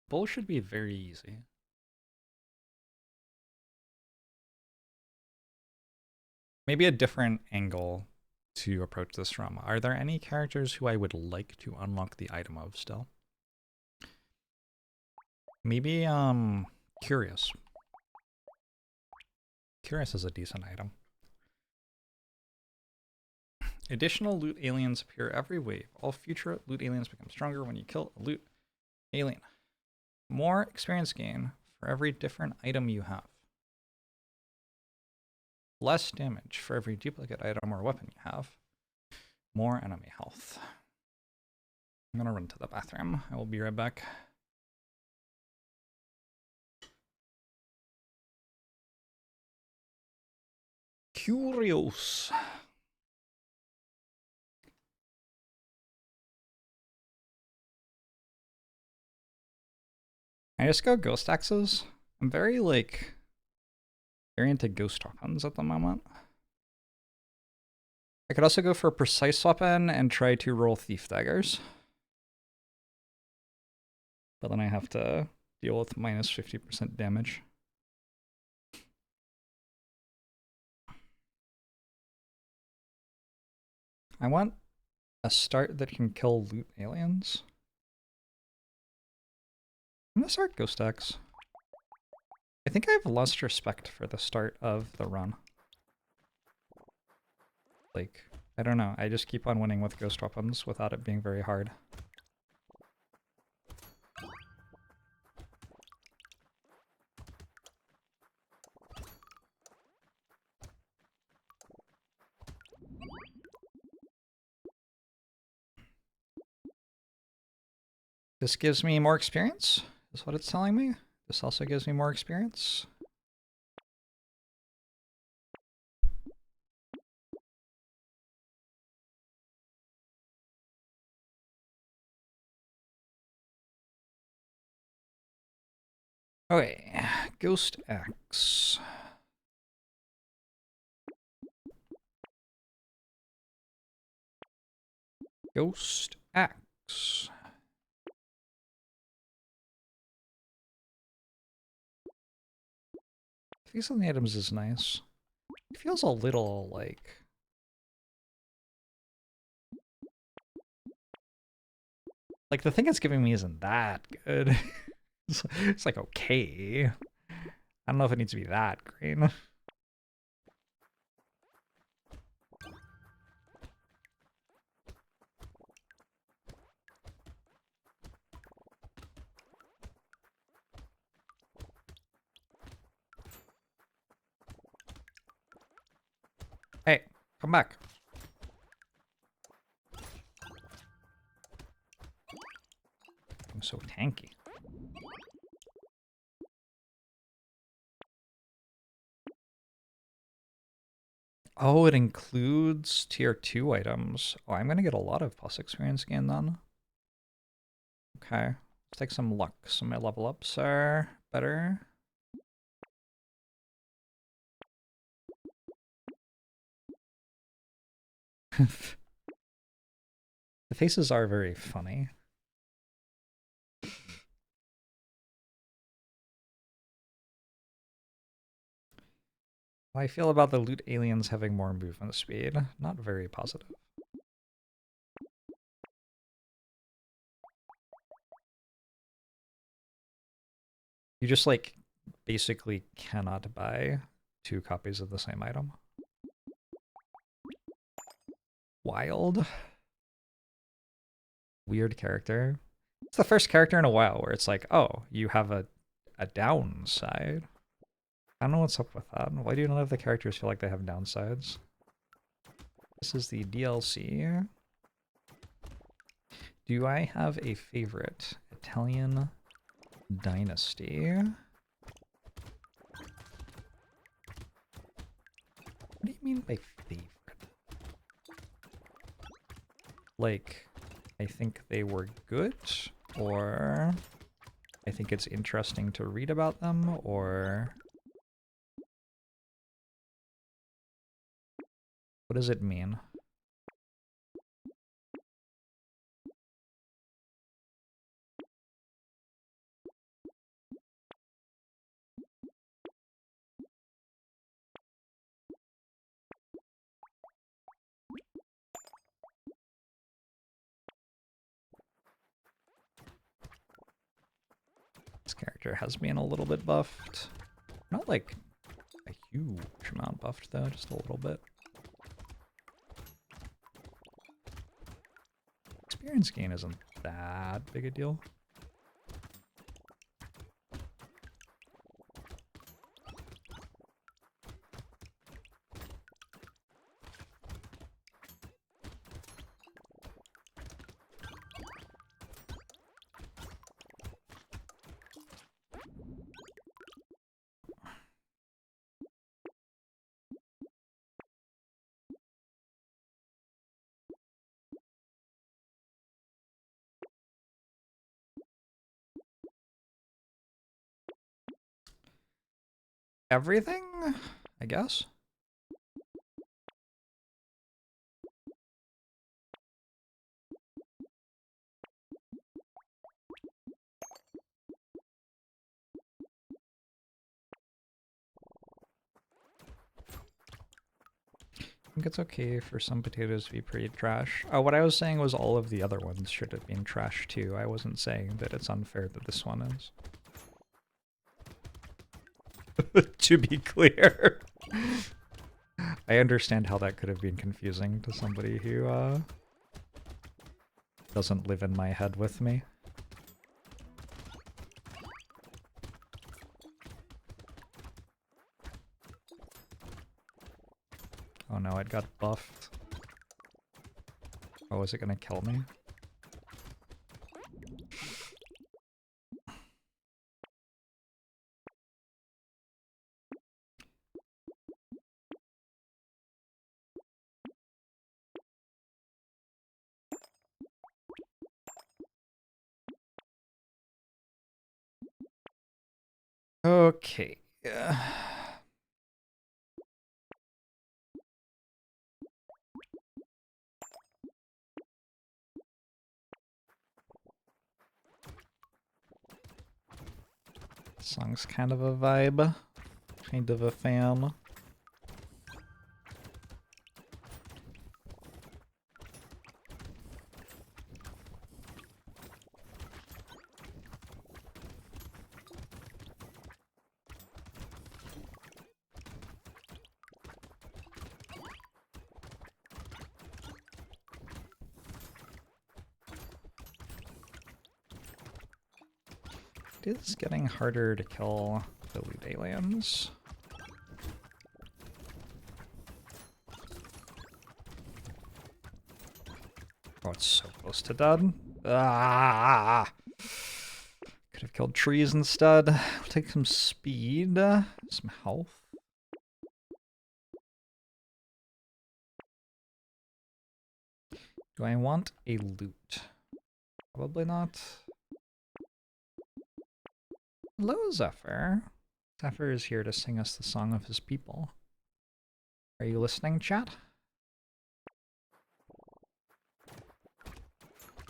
Bull should be very easy. Maybe a different angle to approach this from. Are there any characters who I would like to unlock the item of still? Maybe, Curious. Curious is a decent item. Additional loot aliens appear every wave. All future loot aliens become stronger when you kill a loot alien. More experience gain for every different item you have. Less damage for every duplicate item or weapon you have. More enemy health. I'm gonna run to the bathroom. I will be right back. Curious. I just go ghost axes. I'm very into ghost weapons at the moment. I could also go for a precise weapon and try to roll thief daggers. But then I have to deal with minus 50% damage. I want a start that can kill loot aliens. I'm gonna start Ghost Axe. I think I've lost respect for the start of the run. Like, I don't know, I just keep on winning with ghost weapons without it being very hard. This gives me more experience, is what it's telling me. This also gives me more experience. Okay, Ghost Axe. Ghost Axe. Face on the items is nice. It feels a little like... Like, the thing it's giving me isn't that good. It's like, okay. I don't know if it needs to be that great. Hey, come back. I'm so tanky. Oh, it includes tier 2 items. Oh, I'm gonna get a lot of plus experience gain then. Okay, let's take some luck. So my level ups are better. The faces are very funny. How I feel about the loot aliens having more movement speed. Not very positive. You just, like, basically cannot buy 2 copies of the same item. Wild. Weird character. It's the first character in a while where it's like, oh, you have a downside. I don't know what's up with that. Why do none of the characters feel like they have downsides? This is the DLC. Do I have a favorite? Italian Dynasty. What do you mean by favorite? Like, I think they were good, or I think it's interesting to read about them, or what does it mean? This character has been a little bit buffed. Not like a huge amount buffed though, just a little bit. Experience gain isn't that big a deal. Everything, I guess. I think it's okay for some potatoes to be pretty trash. Oh, what I was saying was all of the other ones should have been trash too. I wasn't saying that it's unfair that this one is. To be clear. I understand how that could have been confusing to somebody who doesn't live in my head with me. Oh no, it got buffed. Oh, is it gonna kill me? Okay. Song's kind of a vibe. Kind of a fan. It is getting harder to kill the loot aliens. Oh, it's so close to dead. Ah! Could have killed trees instead. We'll take some speed, some health. Do I want a loot? Probably not. Hello, Zephyr. Zephyr is here to sing us the song of his people. Are you listening, chat?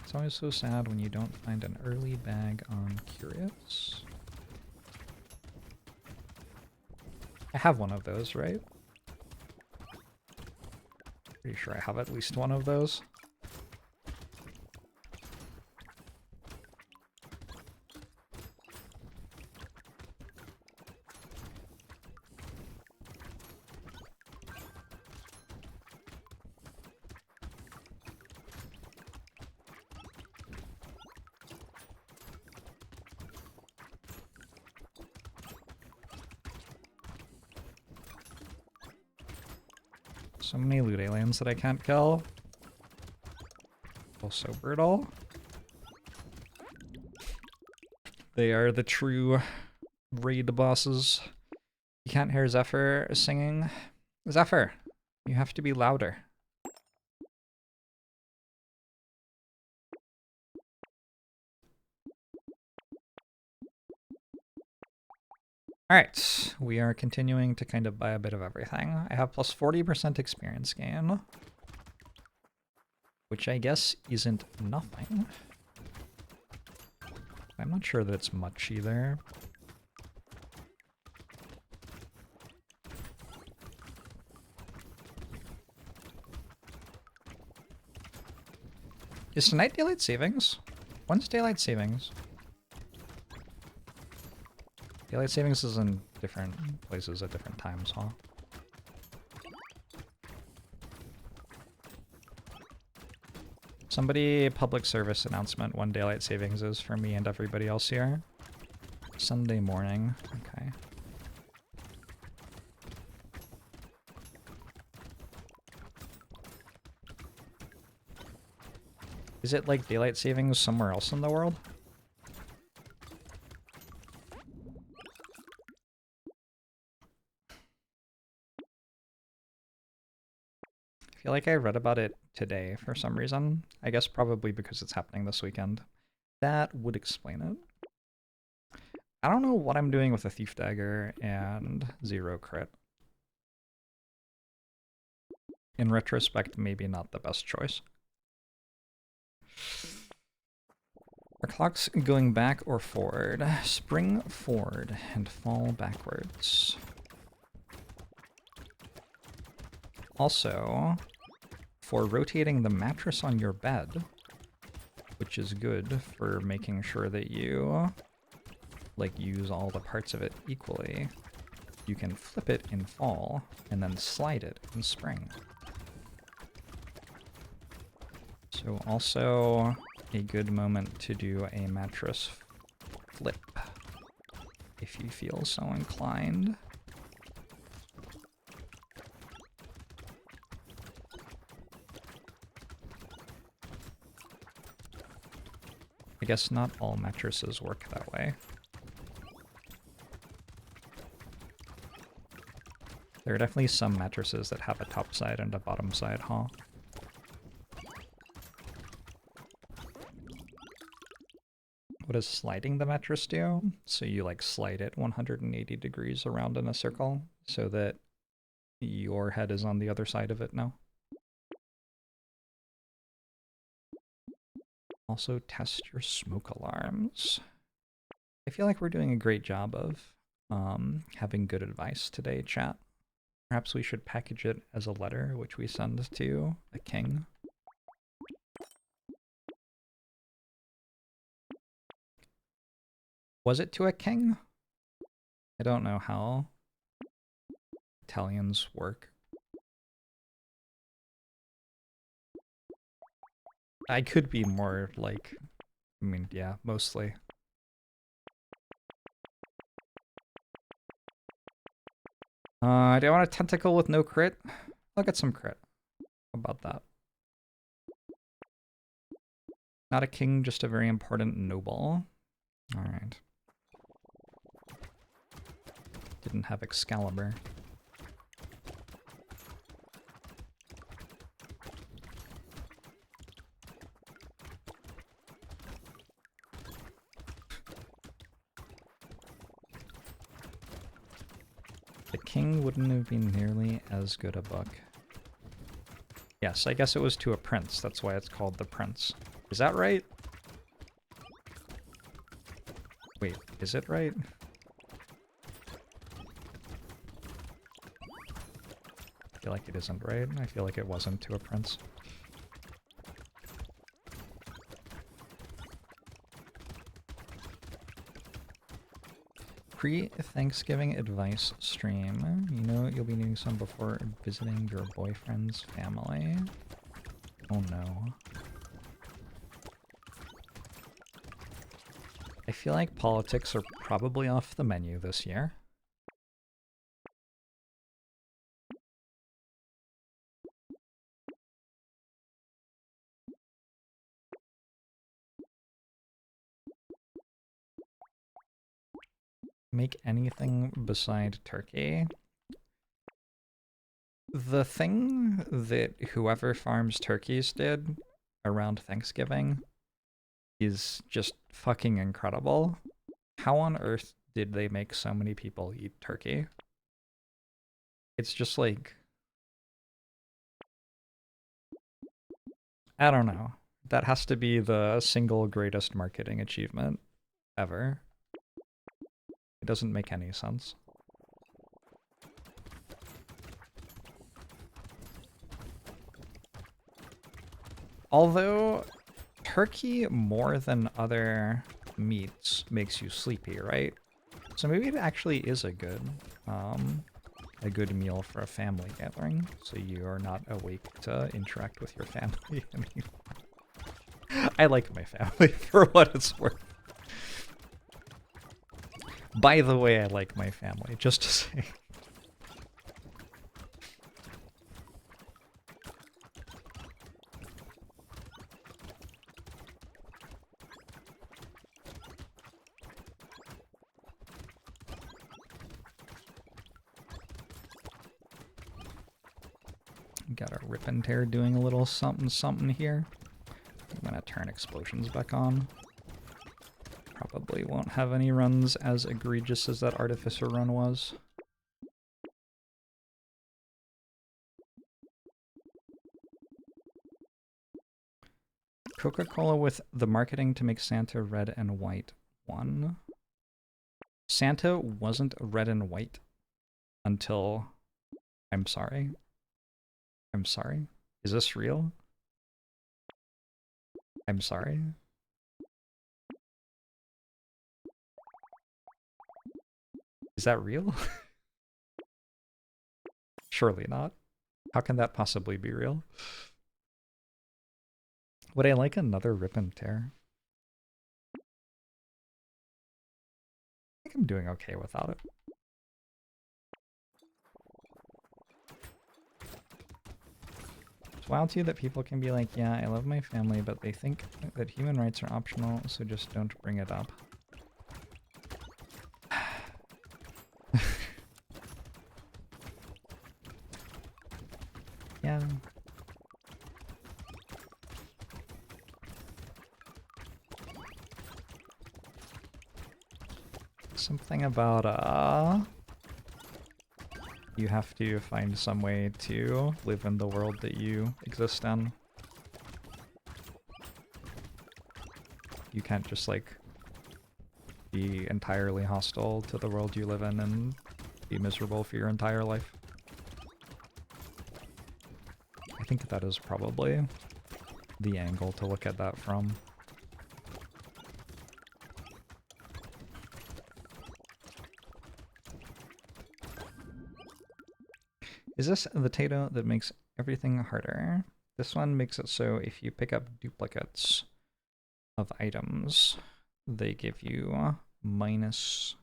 It's always so sad when you don't find an early bag on Curious. I have one of those, right? Pretty sure I have at least one of those. So many loot aliens that I can't kill. Also brutal. They are the true raid bosses. You can't hear Zephyr singing. Zephyr, you have to be louder. Alright, we are continuing to kind of buy a bit of everything. I have plus 40% experience gain, which I guess isn't nothing. I'm not sure that it's much either. Is tonight daylight savings? When's daylight savings? Daylight savings is in different places at different times, huh? Somebody, public service announcement, when daylight savings is for me and everybody else here. Sunday morning. Okay. Is it like daylight savings somewhere else in the world? I feel like I read about it today for some reason. I guess probably because it's happening this weekend. That would explain it. I don't know what I'm doing with a Thief Dagger and 0 crit. In retrospect, maybe not the best choice. Are clocks going back or forward? Spring forward and fall backwards. Also, for rotating the mattress on your bed, which is good for making sure that you use all the parts of it equally, you can flip it in fall and then slide it in spring. So also a good moment to do a mattress flip if you feel so inclined. I guess not all mattresses work that way. There are definitely some mattresses that have a top side and a bottom side, huh? What does sliding the mattress do? So you like slide it 180 degrees around in a circle so that your head is on the other side of it now. Also test your smoke alarms. I feel like we're doing a great job of having good advice today, chat. Perhaps we should package it as a letter, which we send to a king. Was it to a king? I don't know how Italians work. I could be more like, I mean, yeah, mostly. Do I want a tentacle with no crit? I'll get some crit. How about that? Not a king, just a very important noble. Alright. Didn't have Excalibur. The king wouldn't have been nearly as good a book. Yes, I guess it was to a prince. That's why it's called The Prince. Is that right? Wait, is it right? I feel like it isn't right. I feel like it wasn't to a prince. Pre-Thanksgiving advice stream. You know you'll be needing some before visiting your boyfriend's family. Oh no. I feel like politics are probably off the menu this year. Make anything beside turkey. The thing that whoever farms turkeys did around Thanksgiving is just fucking incredible. How on earth did they make so many people eat turkey? It's just like, I don't know. That has to be the single greatest marketing achievement ever. It doesn't make any sense. Although, turkey more than other meats makes you sleepy, right? So maybe it actually is a good meal for a family gathering, so you are not awake to interact with your family anymore. I like my family for what it's worth. By the way, I like my family, just to say. Got our Rip and Tear doing a little something something here. I'm gonna turn explosions back on. Probably won't have any runs as egregious as that Artificer run was. Coca-Cola with the marketing to make Santa red and white won. Santa wasn't red and white until... I'm sorry. I'm sorry. Is this real? I'm sorry. Is that real? Surely not. How can that possibly be real? Would I like another Rip and Tear? I think I'm doing okay without it. It's wild too that people can be like, yeah, I love my family, but they think that human rights are optional, so just don't bring it up. Yeah. Something about, you have to find some way to live in the world that you exist in. You can't just, like, be entirely hostile to the world you live in and be miserable for your entire life. I think that is probably the angle to look at that from. Is this the potato that makes everything harder? This one makes it so if you pick up duplicates of items, they give you minus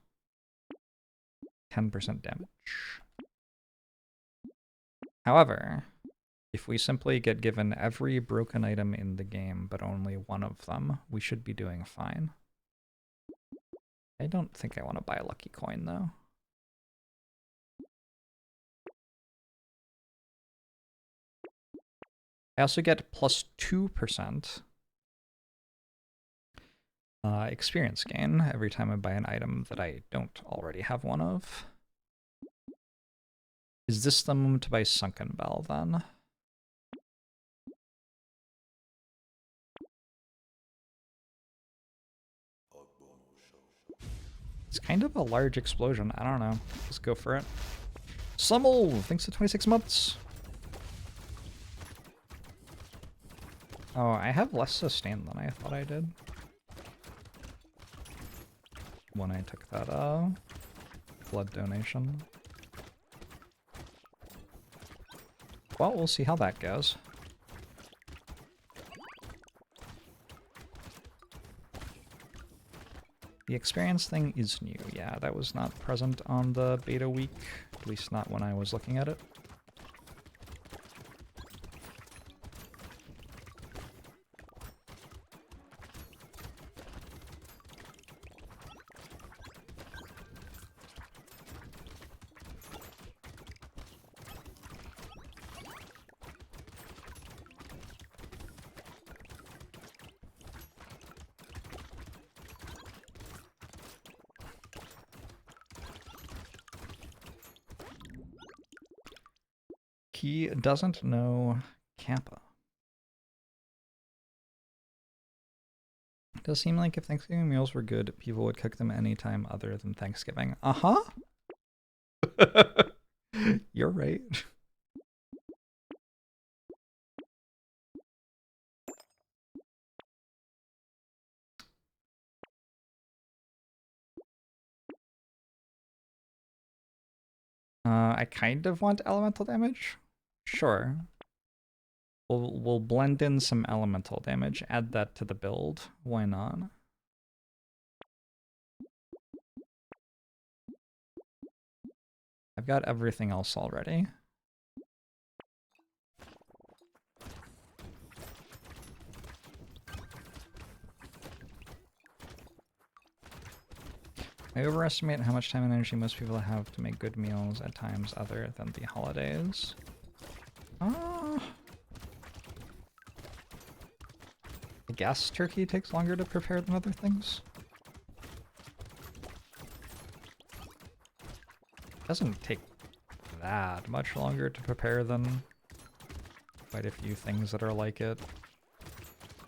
10% damage. However, if we simply get given every broken item in the game, but only one of them, we should be doing fine. I don't think I want to buy a lucky coin, though. I also get plus 2% experience gain every time I buy an item that I don't already have one of. Is this the moment to buy Sunken Bell, then? It's kind of a large explosion. I don't know. Let's go for it. Summel! Thanks to 26 months. Oh, I have less sustain than I thought I did. When I took that blood donation. Well, we'll see how that goes. The experience thing is new. Yeah, that was not present on the beta week, at least not when I was looking at it. He doesn't know Kappa. It does seem like if Thanksgiving meals were good, people would cook them anytime other than Thanksgiving. Uh-huh. You're right. I kind of want elemental damage. Sure. We'll blend in some elemental damage, add that to the build. Why not? I've got everything else already. I overestimate how much time and energy most people have to make good meals at times other than the holidays. I guess turkey takes longer to prepare than other things. Doesn't take that much longer to prepare than quite a few things that are like it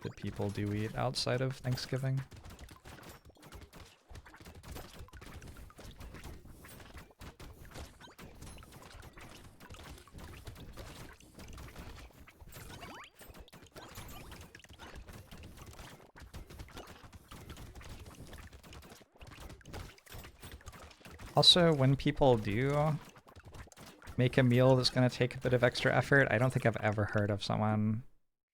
that people do eat outside of Thanksgiving. Also, when people do make a meal that's going to take a bit of extra effort, I don't think I've ever heard of someone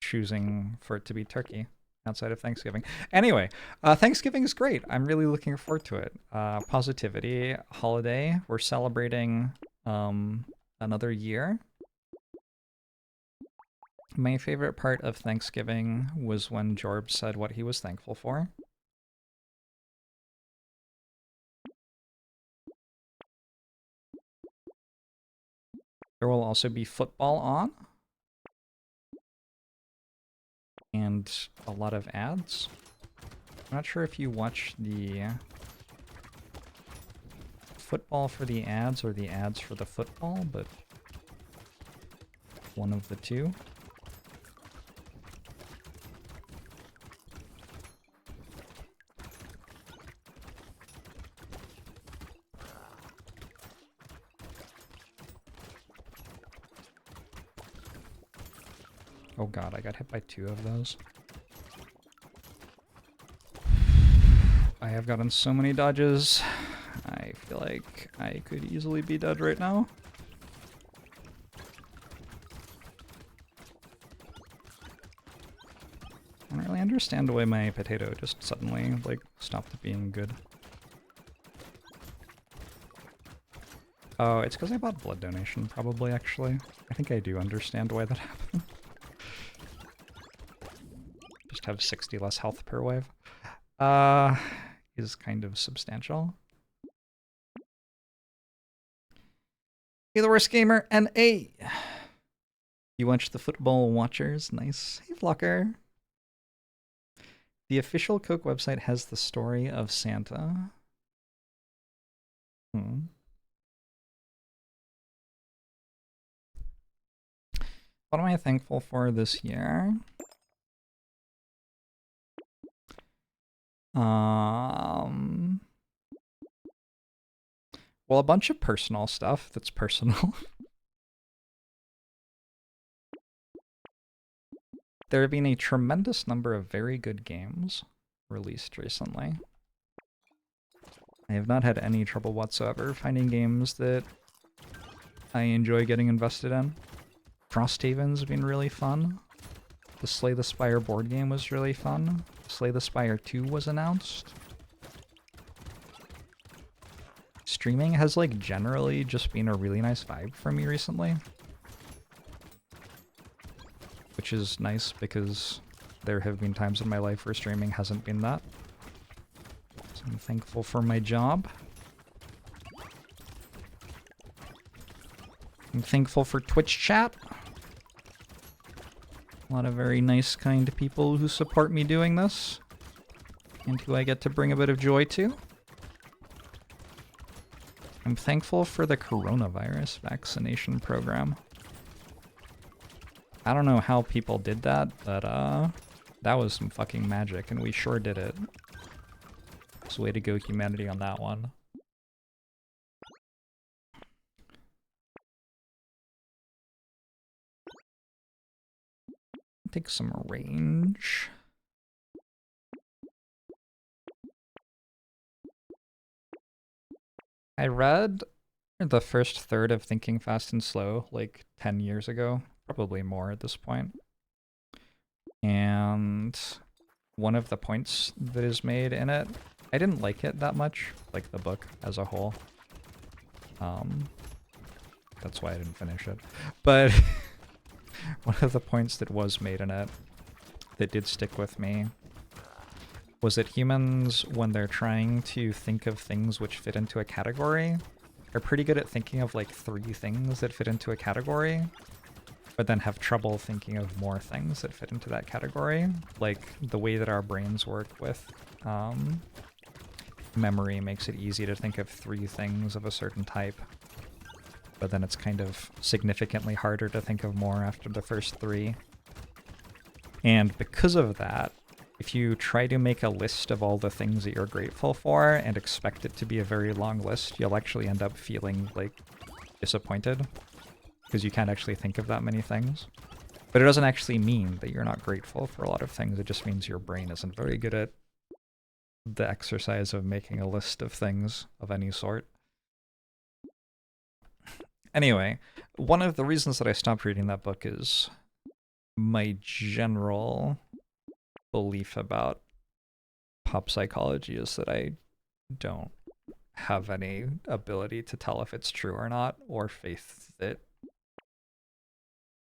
choosing for it to be turkey outside of Thanksgiving. Anyway, Thanksgiving is great. I'm really looking forward to it. Positivity holiday. We're celebrating another year. My favorite part of Thanksgiving was when JORBS said what he was thankful for. There will also be football on. And a lot of ads. I'm not sure if you watch the football for the ads or the ads for the football, but one of the two. Oh god, I got hit by 2 of those. I have gotten so many dodges. I feel like I could easily be dead right now. I don't really understand why my potato just suddenly, like, stopped being good. Oh, it's because I bought blood donation, probably, actually. I think I do understand why that happened. Just have 60 less health per wave. Is kind of substantial. Hey, the worst gamer, NA! You watch the football watchers, nice. Hey, Flocker. The official Coke website has the story of Santa. What am I thankful for this year? Well, a bunch of personal stuff that's personal. There have been a tremendous number of very good games released recently. I have not had any trouble whatsoever finding games that I enjoy getting invested in. Frosthaven's been really fun. The Slay the Spire board game was really fun. Slay the Spire 2 was announced. Streaming has, like, generally just been a really nice vibe for me recently. Which is nice because there have been times in my life where streaming hasn't been that. So I'm thankful for my job. I'm thankful for Twitch chat. A lot of very nice, kind people who support me doing this. And who I get to bring a bit of joy to. I'm thankful for the coronavirus vaccination program. I don't know how people did that, but that was some fucking magic, and we sure did it. So way to go, humanity, on that one. Take some range. I read The first third of Thinking Fast and Slow, like 10 years ago, probably more at this point. And one of the points that is made in it, I didn't like it that much, like the book as a whole. That's why I didn't finish it. But one of the points that was made in it that did stick with me was that humans, when they're trying to think of things which fit into a category, are pretty good at thinking of like 3 things that fit into a category, but then have trouble thinking of more things that fit into that category. Like the way that our brains work with memory makes it easy to think of 3 things of a certain type, but then it's kind of significantly harder to think of more after the first 3. And because of that, if you try to make a list of all the things that you're grateful for and expect it to be a very long list, you'll actually end up feeling like disappointed because you can't actually think of that many things. But it doesn't actually mean that you're not grateful for a lot of things. It just means your brain isn't very good at the exercise of making a list of things of any sort. Anyway, one of the reasons that I stopped reading that book is my general belief about pop psychology is that I don't have any ability to tell if it's true or not, or faith that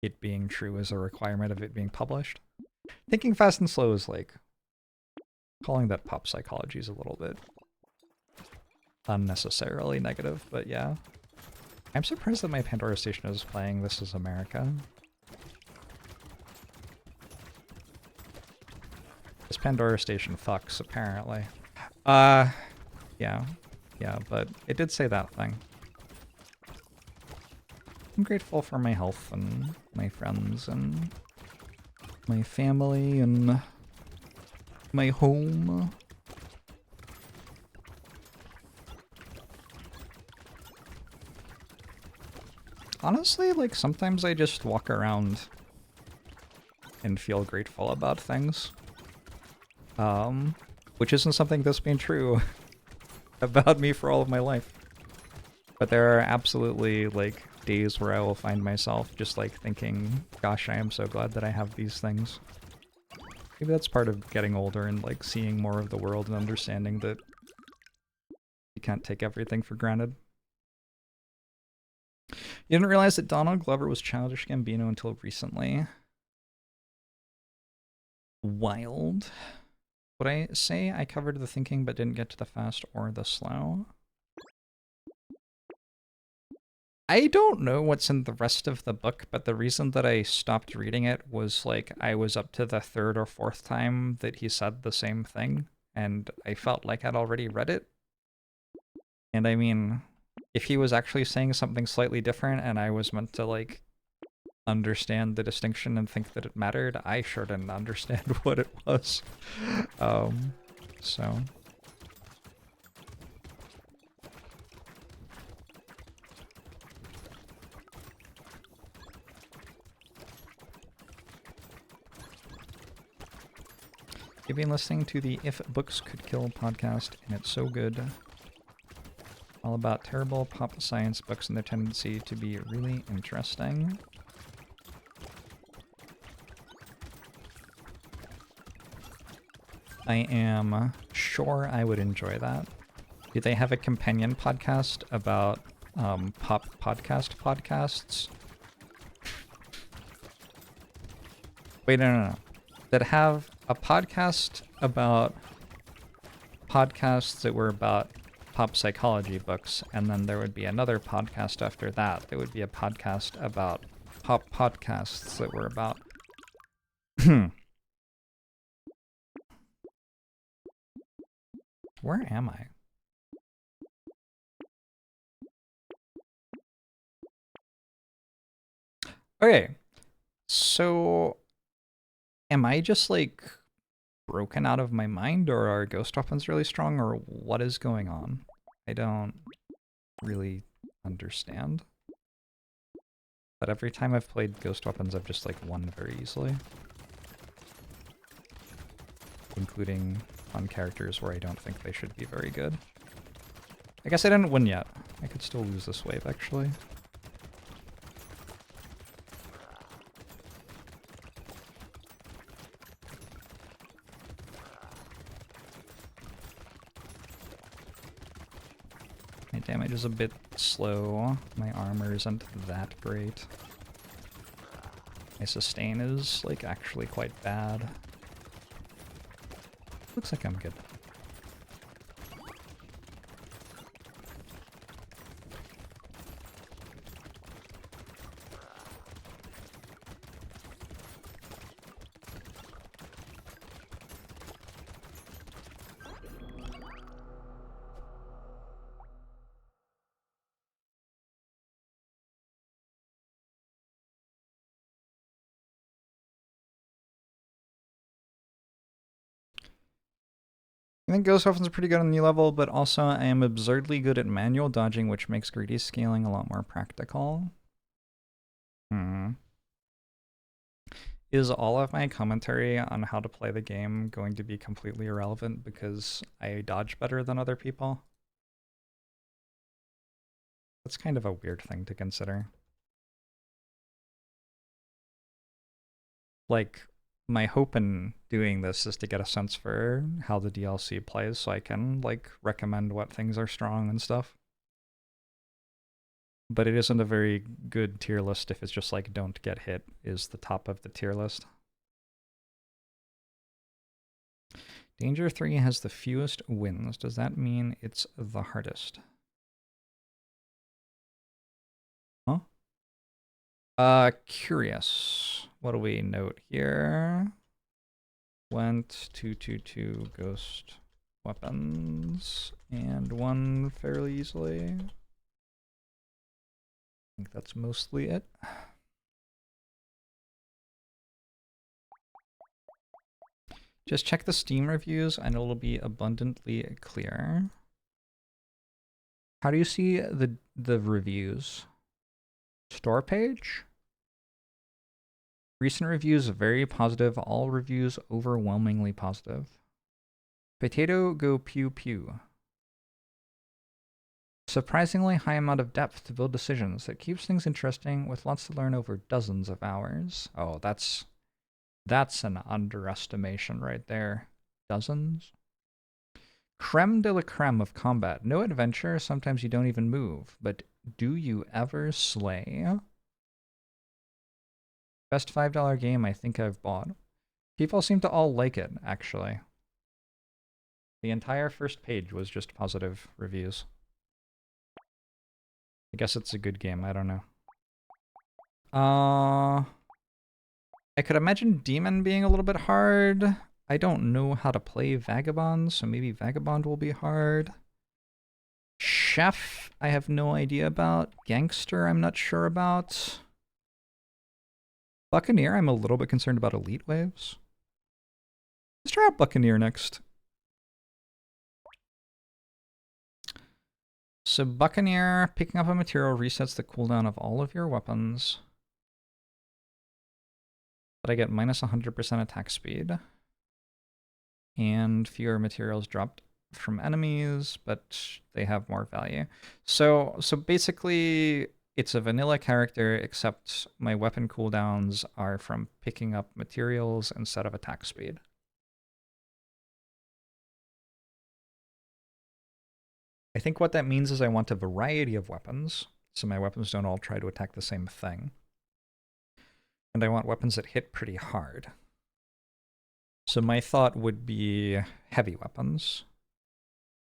it being true is a requirement of it being published. Thinking Fast and Slow is like, calling that pop psychology is a little bit unnecessarily negative, but yeah. I'm surprised that my Pandora station is playing This Is America. This Pandora station fucks, apparently. Yeah, but it did say that thing. I'm grateful for my health and my friends and my family and my home. Honestly, like, sometimes I just walk around and feel grateful about things. Which isn't something that's been true about me for all of my life. But there are absolutely, like, days where I will find myself just, like, thinking, gosh, I am so glad that I have these things. Maybe that's part of getting older and, like, seeing more of the world and understanding that you can't take everything for granted. You didn't realize that Donald Glover was Childish Gambino until recently. Wild. Would I say I covered the thinking but didn't get to the fast or the slow? I don't know what's in the rest of the book, but the reason that I stopped reading it was like I was up to the 3rd or 4th time that he said the same thing, and I felt like I'd already read it. And I mean, if he was actually saying something slightly different and I was meant to, like, understand the distinction and think that it mattered, I sure didn't understand what it was. So... You've been listening to the If Books Could Kill podcast, and it's so good. All about terrible pop science books and their tendency to be really interesting. I am sure I would enjoy that. Do they have a companion podcast about pop podcasts? Wait, no. That have a podcast about podcasts that were about pop psychology books, and then there would be another podcast after that. There would be a podcast about pop podcasts that were about... Where am I? Okay, so am I just, like, broken out of my mind, or are ghost weapons really strong, or what is going on? I don't really understand. But every time I've played ghost weapons, I've just, like, won very easily. Including on characters where I don't think they should be very good. I guess I didn't win yet. I could still lose this wave, actually. My damage is a bit slow. My armor isn't that great. My sustain is, like, actually quite bad. Looks like I'm good. I think Ghost Weapons are pretty good on the level, but also I am absurdly good at manual dodging, which makes greedy scaling a lot more practical. Is all of my commentary on how to play the game going to be completely irrelevant because I dodge better than other people? That's kind of a weird thing to consider. Like, my hope in doing this is to get a sense for how the DLC plays so I can, like, recommend what things are strong and stuff. But it isn't a very good tier list if it's just like don't get hit is the top of the tier list. Danger 3 has the fewest wins. Does that mean it's the hardest? Huh? Curious. What do we note here? Went 222 ghost weapons and won fairly easily. I think that's mostly it. Just check the Steam reviews and it'll be abundantly clear. How do you see the reviews? Store page? Recent reviews very positive, all reviews overwhelmingly positive. Potato go pew pew. Surprisingly high amount of depth to build decisions that keeps things interesting with lots to learn over dozens of hours. Oh, that's an underestimation right there. Dozens? Creme de la creme of combat. No adventure, sometimes you don't even move, but do you ever slay? Best $5 game I think I've bought. People seem to all like it, actually. The entire first page was just positive reviews. I guess it's a good game, I don't know. I could imagine Demon being a little bit hard. I don't know how to play Vagabond, so maybe Vagabond will be hard. Chef, I have no idea about. Gangster, I'm not sure about. Buccaneer, I'm a little bit concerned about Elite Waves. Let's try out Buccaneer next. So Buccaneer, picking up a material resets the cooldown of all of your weapons. But I get minus 100% attack speed. And fewer materials dropped from enemies, but they have more value. So basically, it's a vanilla character, except my weapon cooldowns are from picking up materials instead of attack speed. I think what that means is I want a variety of weapons, so my weapons don't all try to attack the same thing. And I want weapons that hit pretty hard. So my thought would be heavy weapons.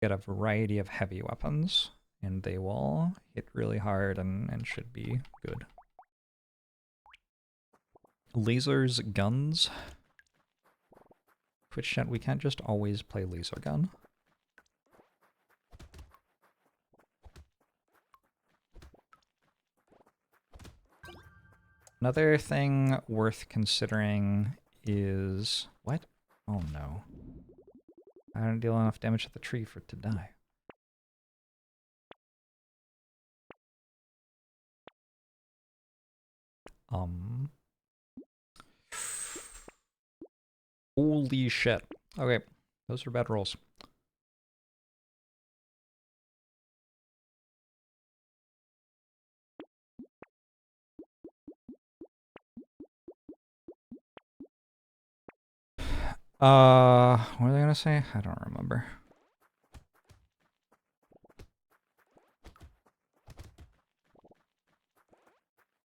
Get a variety of heavy weapons, and they will hit really hard and should be good. Lasers, guns. Twitch chat, we can't just always play laser gun. Another thing worth considering is... What? Oh no. I don't deal enough damage to the tree for it to die. Holy shit. Okay, those are bad rolls. What are they gonna say? I don't remember.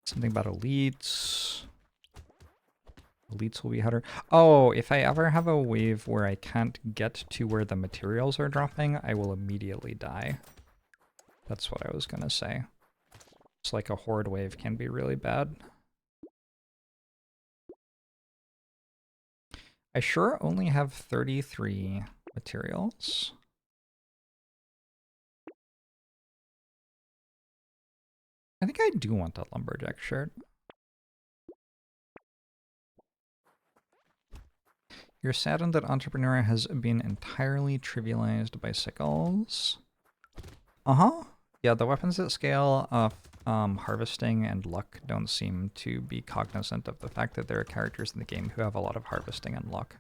Something about elites. Elites will be harder. Oh, if I ever have a wave where I can't get to where the materials are dropping, I will immediately die. That's what I was gonna say. It's like a horde wave can be really bad. I sure only have 33 materials. I think I do want that lumberjack shirt. You're saddened that Entrepreneur has been entirely trivialized by sickles. Uh-huh. Yeah, the weapons at scale of harvesting and luck don't seem to be cognizant of the fact that there are characters in the game who have a lot of harvesting and luck.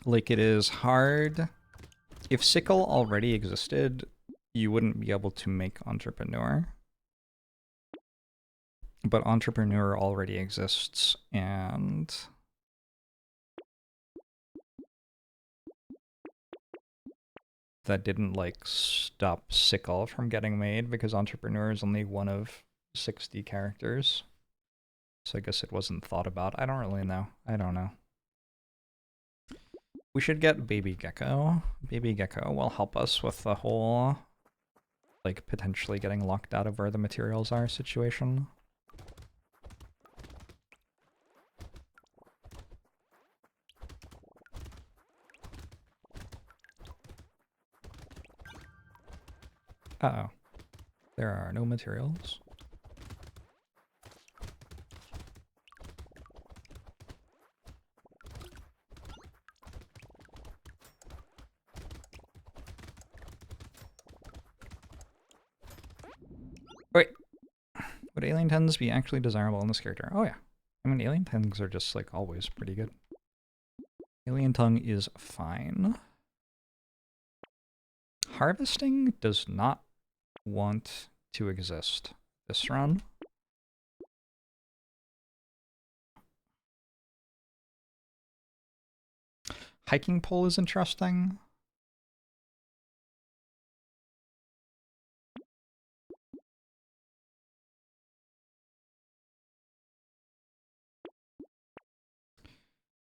Like, it is hard. If sickle already existed, you wouldn't be able to make Entrepreneur. But Entrepreneur already exists, and that didn't, like, stop sickle from getting made, because Entrepreneur is only one of 60 characters. So I guess it wasn't thought about. I don't really know. I don't know. We should get Baby Gecko. Baby Gecko will help us with the whole, like, potentially getting locked out of where the materials are situation. Uh-oh. There are no materials. Wait. Would alien tongues be actually desirable in this character? Oh yeah. I mean, alien tongues are just, like, always pretty good. Alien tongue is fine. Harvesting does not want to exist this run. Hiking pole is interesting.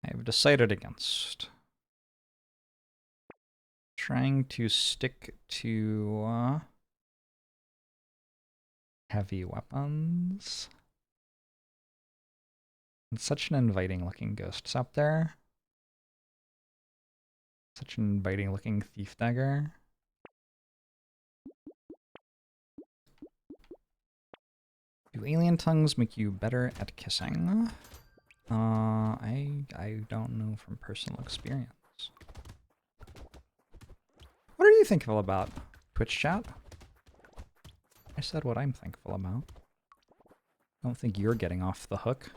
I've decided against trying to stick to heavy weapons. It's such an inviting looking ghosts up there. Such an inviting looking thief dagger. Do alien tongues make you better at kissing? I don't know from personal experience. What are you thankful about, Twitch chat? I said what I'm thankful about. I don't think you're getting off the hook.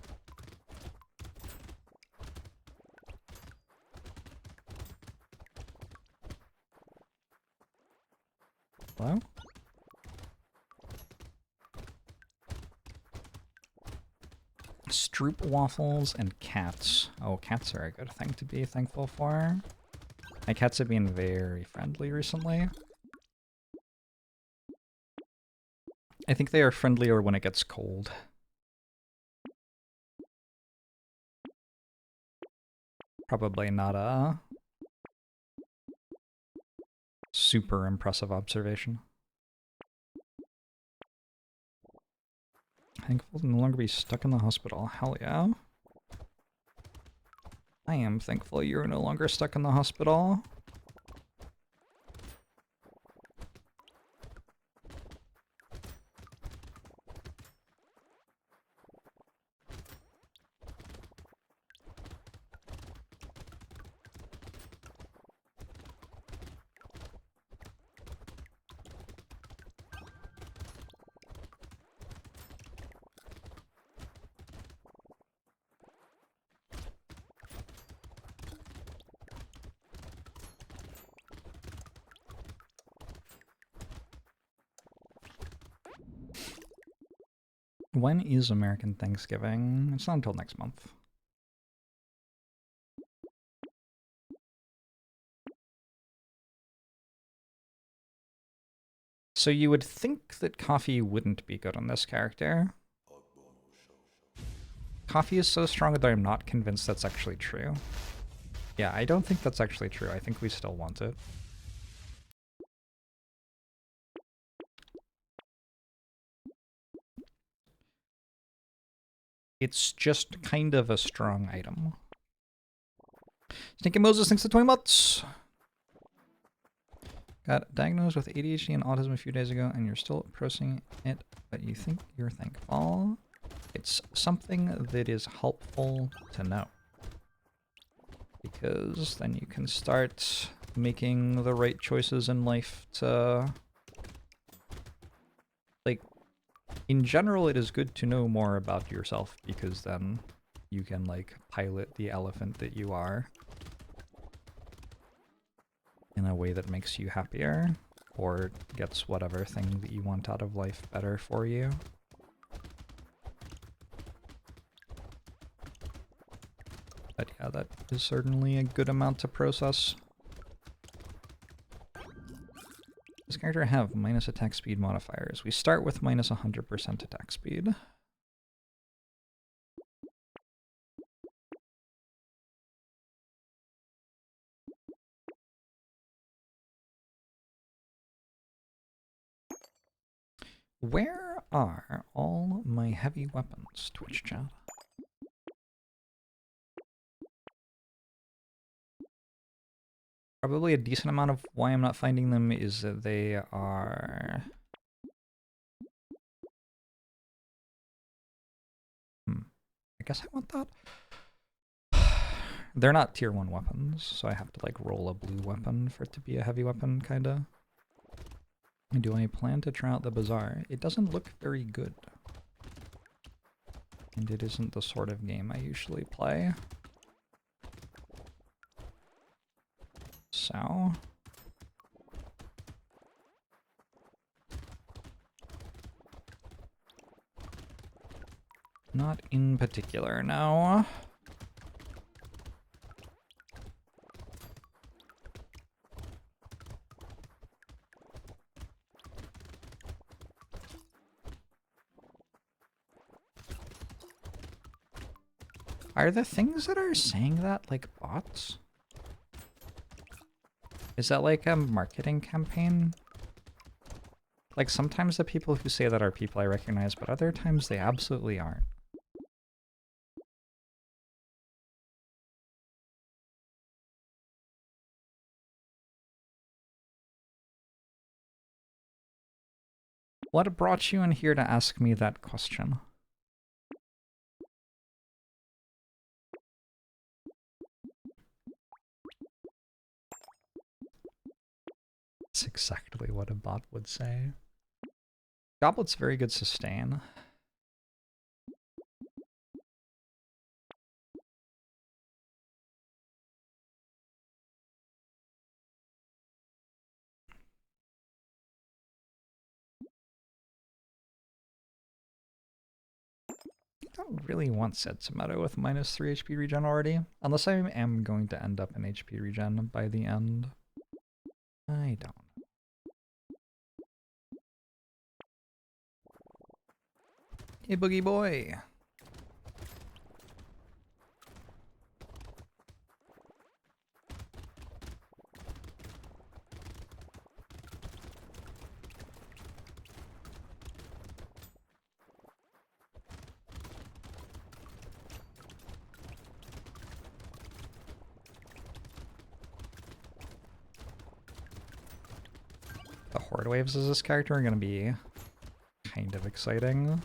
Hello? Stroop waffles and cats. Oh, cats are a good thing to be thankful for. My cats have been very friendly recently. I think they are friendlier when it gets cold. Probably not a super impressive observation. Thankful to no longer be stuck in the hospital. Hell yeah. I am thankful you're no longer stuck in the hospital. When is American Thanksgiving? It's not until next month. So you would think that coffee wouldn't be good on this character. Coffee is so strong that I'm not convinced that's actually true. Yeah, I don't think that's actually true. I think we still want it. It's just kind of a strong item. Stinky Moses, thanks to 20 months. Got diagnosed with ADHD and autism a few days ago, and you're still processing it, but you think you're thankful. It's something that is helpful to know. Because then you can start making the right choices in life to... Like, in general, it is good to know more about yourself, because then you can, like, pilot the elephant that you are in a way that makes you happier, or gets whatever thing that you want out of life better for you. But yeah, that is certainly a good amount to process. This character have minus attack speed modifiers. We start with minus 100% attack speed. Where are all my heavy weapons, Twitch chat? Probably a decent amount of why I'm not finding them is that they are... I guess I want that. They're not tier 1 weapons, so I have to like roll a blue weapon for it to be a heavy weapon, kinda. Do I plan to try out the Bazaar? It doesn't look very good. And it isn't the sort of game I usually play. So... Not in particular, no. Are the things that are saying that like bots? Is that like a marketing campaign? Like sometimes the people who say that are people I recognize, but other times they absolutely aren't. What brought you in here to ask me that question? That's exactly what a bot would say. Goblet's very good sustain. I don't really want Setsumato with minus 3 HP regen already, unless I am going to end up in HP regen by the end. I don't. Hey, Boogie Boy! The Horde waves as this character are going to be kind of exciting.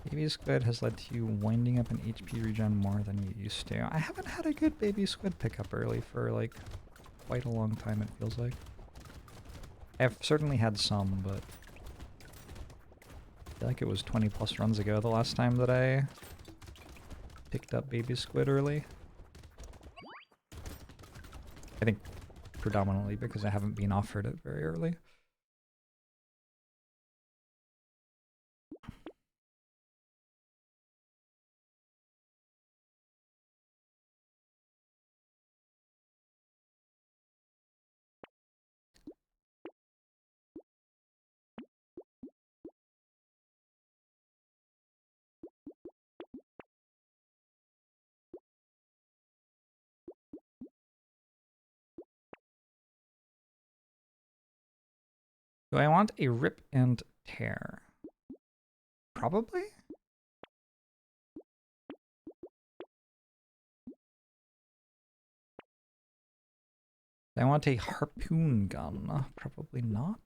Baby Squid has led to you winding up an HP regen more than you used to. I haven't had a good Baby Squid pickup early for like quite a long time, it feels like. I've certainly had some, but I feel like it was 20 plus runs ago the last time that I picked up Baby Squid early. I think predominantly because I haven't been offered it very early. Do I want a rip and tear? Probably? I want a harpoon gun. Probably not.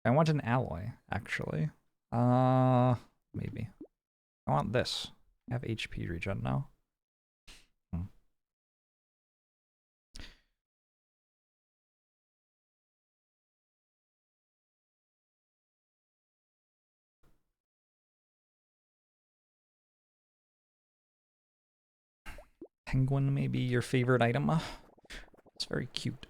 I want an alloy, actually. Maybe. I want this. I have HP regen now. Penguin may be your favorite item. It's very cute.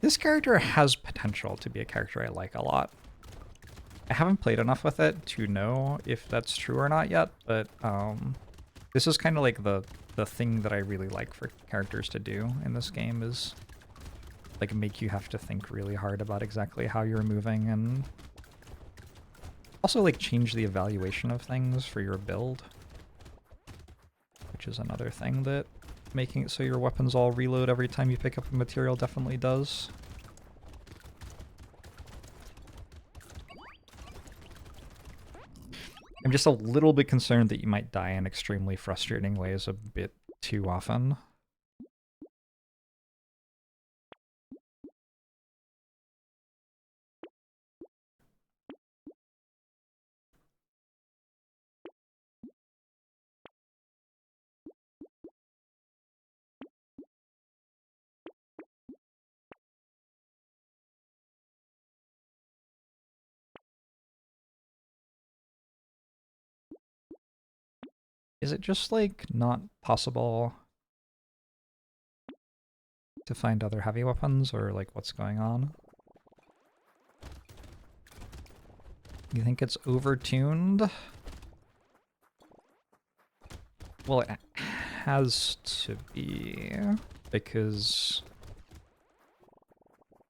This character has potential to be a character I like a lot. I haven't played enough with it to know if that's true or not yet, but this is kind of like the thing that I really like for characters to do in this game is like make you have to think really hard about exactly how you're moving and also like change the evaluation of things for your build, which is another thing that making it so your weapons all reload every time you pick up a material definitely does. I'm just a little bit concerned that you might die in extremely frustrating ways a bit too often. Is it just, like, not possible to find other heavy weapons, or, like, what's going on? You think it's overtuned? Well, it has to be, because,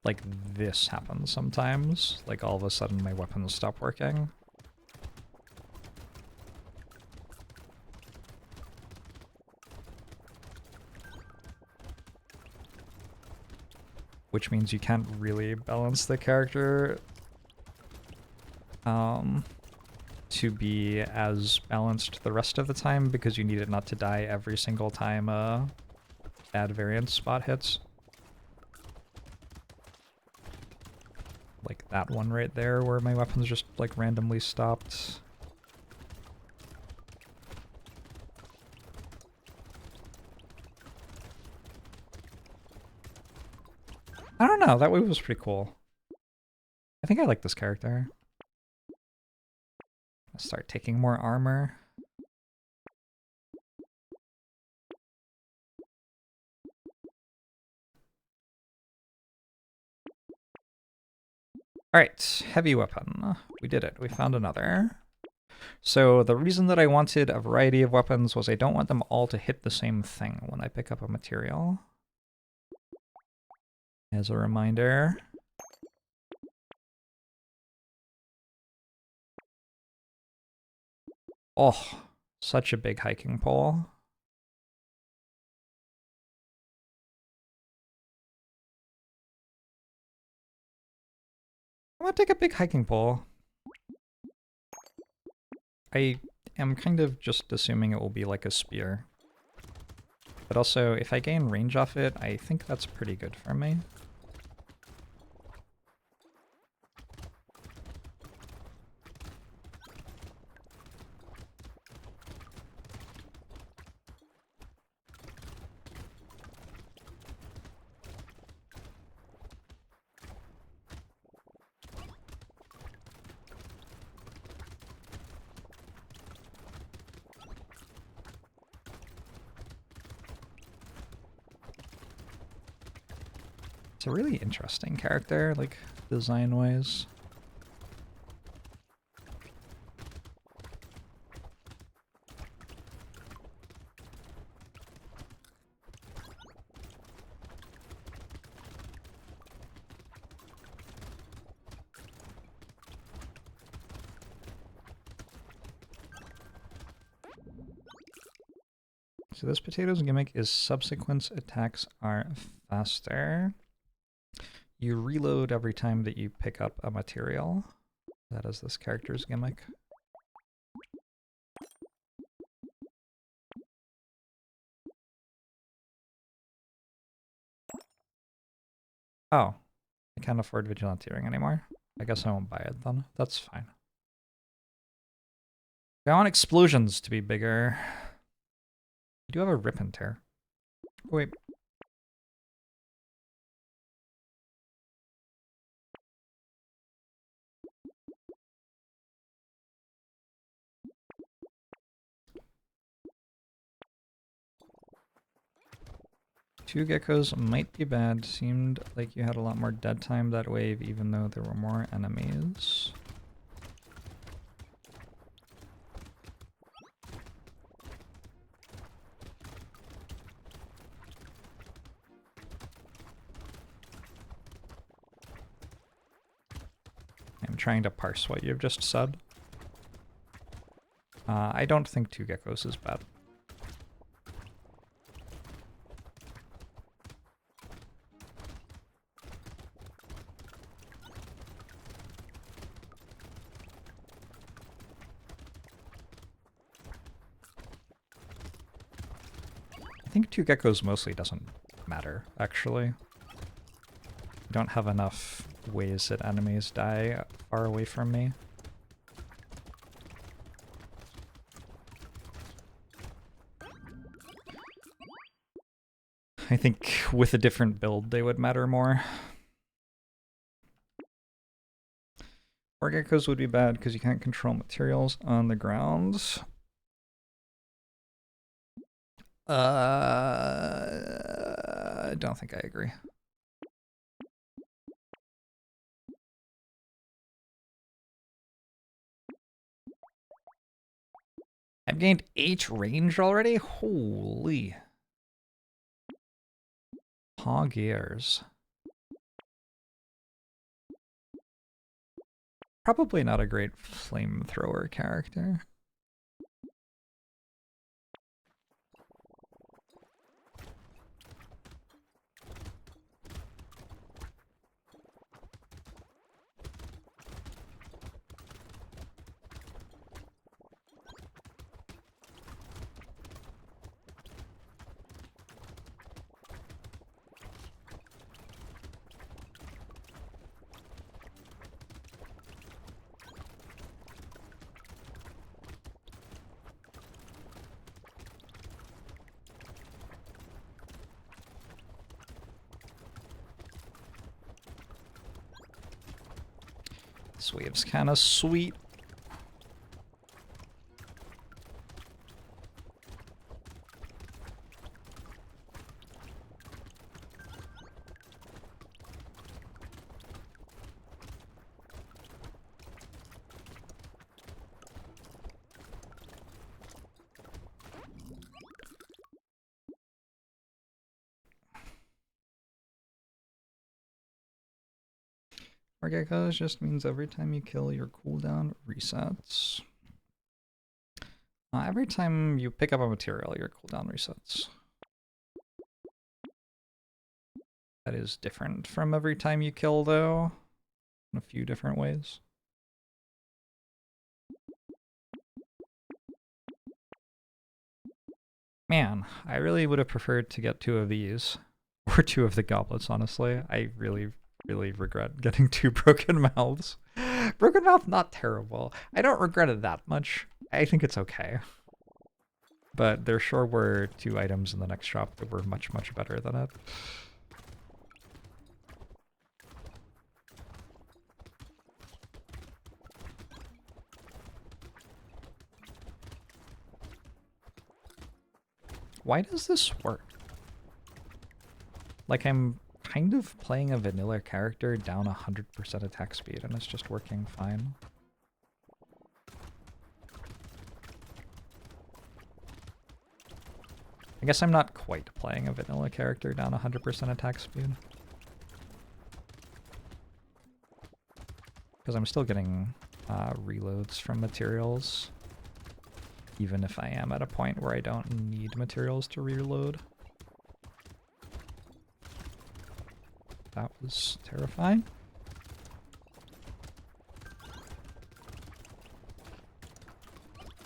like, this happens sometimes. Like, all of a sudden my weapons stop working. Which means you can't really balance the character to be as balanced the rest of the time because you need it not to die every single time a bad variance spot hits. Like that one right there where my weapons just like randomly stopped. I don't know, that wave was pretty cool. I think I like this character. I'll start taking more armor. Alright, heavy weapon. We did it. We found another. So the reason that I wanted a variety of weapons was I don't want them all to hit the same thing when I pick up a material. As a reminder. Oh, such a big hiking pole. I'm gonna take a big hiking pole. I am kind of just assuming it will be like a spear. But also, if I gain range off it, I think that's pretty good for me. It's a really interesting character, like, design-wise. So this potato's gimmick is subsequent attacks are faster. You reload every time that you pick up a material. That is this character's gimmick. Oh, I can't afford Vigilanteering anymore. I guess I won't buy it then. That's fine. I want explosions to be bigger. I do have a rip and tear. Oh, wait. Two geckos might be bad. Seemed like you had a lot more dead time that wave, even though there were more enemies. I'm trying to parse what you've just said. I don't think two geckos is bad. I think two geckos mostly doesn't matter, actually. I don't have enough ways that enemies die far away from me. I think with a different build they would matter more. Four geckos would be bad because you can't control materials on the ground. I don't think I agree. I've gained 8 range already? Holy. Hog ears. Probably not a great flamethrower character. This wave's kind of sweet. Four geckos just means every time you kill, your cooldown resets. Every time you pick up a material, your cooldown resets. That is different from every time you kill, though, in a few different ways. Man, I really would have preferred to get 2 of these. Or 2 of the goblets, honestly. I really regret getting 2 broken mouths. Broken mouth, not terrible. I don't regret it that much. I think it's okay. But there sure were 2 items in the next shop that were much better than it. Why does this work? Like, I'm kind of playing a vanilla character down 100% attack speed, and it's just working fine. I guess I'm not quite playing a vanilla character down 100% attack speed. Because I'm still getting reloads from materials, even if I am at a point where I don't need materials to reload. That was terrifying.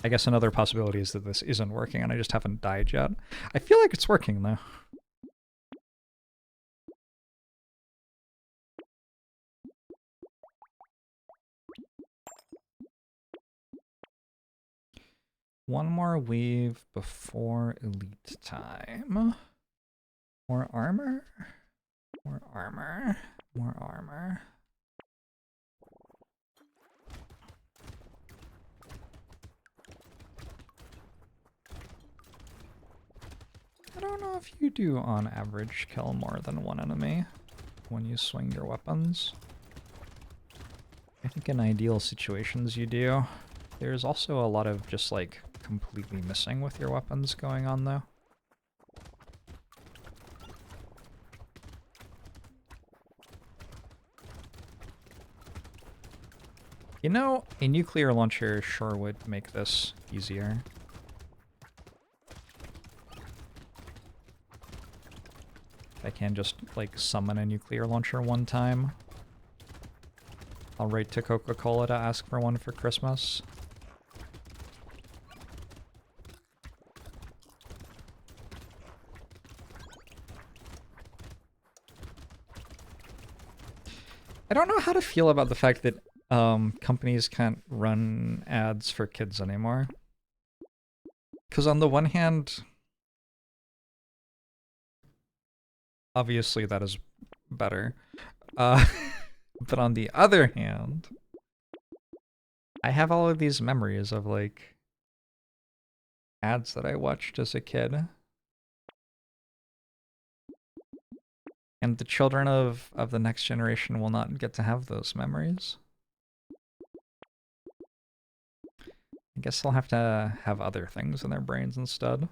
I guess another possibility is that this isn't working and I just haven't died yet. I feel like it's working though. One more wave before elite time. More armor? More armor. More armor. I don't know if you do on average kill more than one enemy when you swing your weapons. I think in ideal situations you do. There's also a lot of just like completely missing with your weapons going on though. You know, a nuclear launcher sure would make this easier. If I can just, like, summon a nuclear launcher one time. I'll write to Coca-Cola to ask for one for Christmas. I don't know how to feel about the fact that companies can't run ads for kids anymore. Because on the one hand, obviously that is better. But on the other hand, I have all of these memories of like ads that I watched as a kid. And the children of the next generation will not get to have those memories. I guess they'll have to have other things in their brains instead.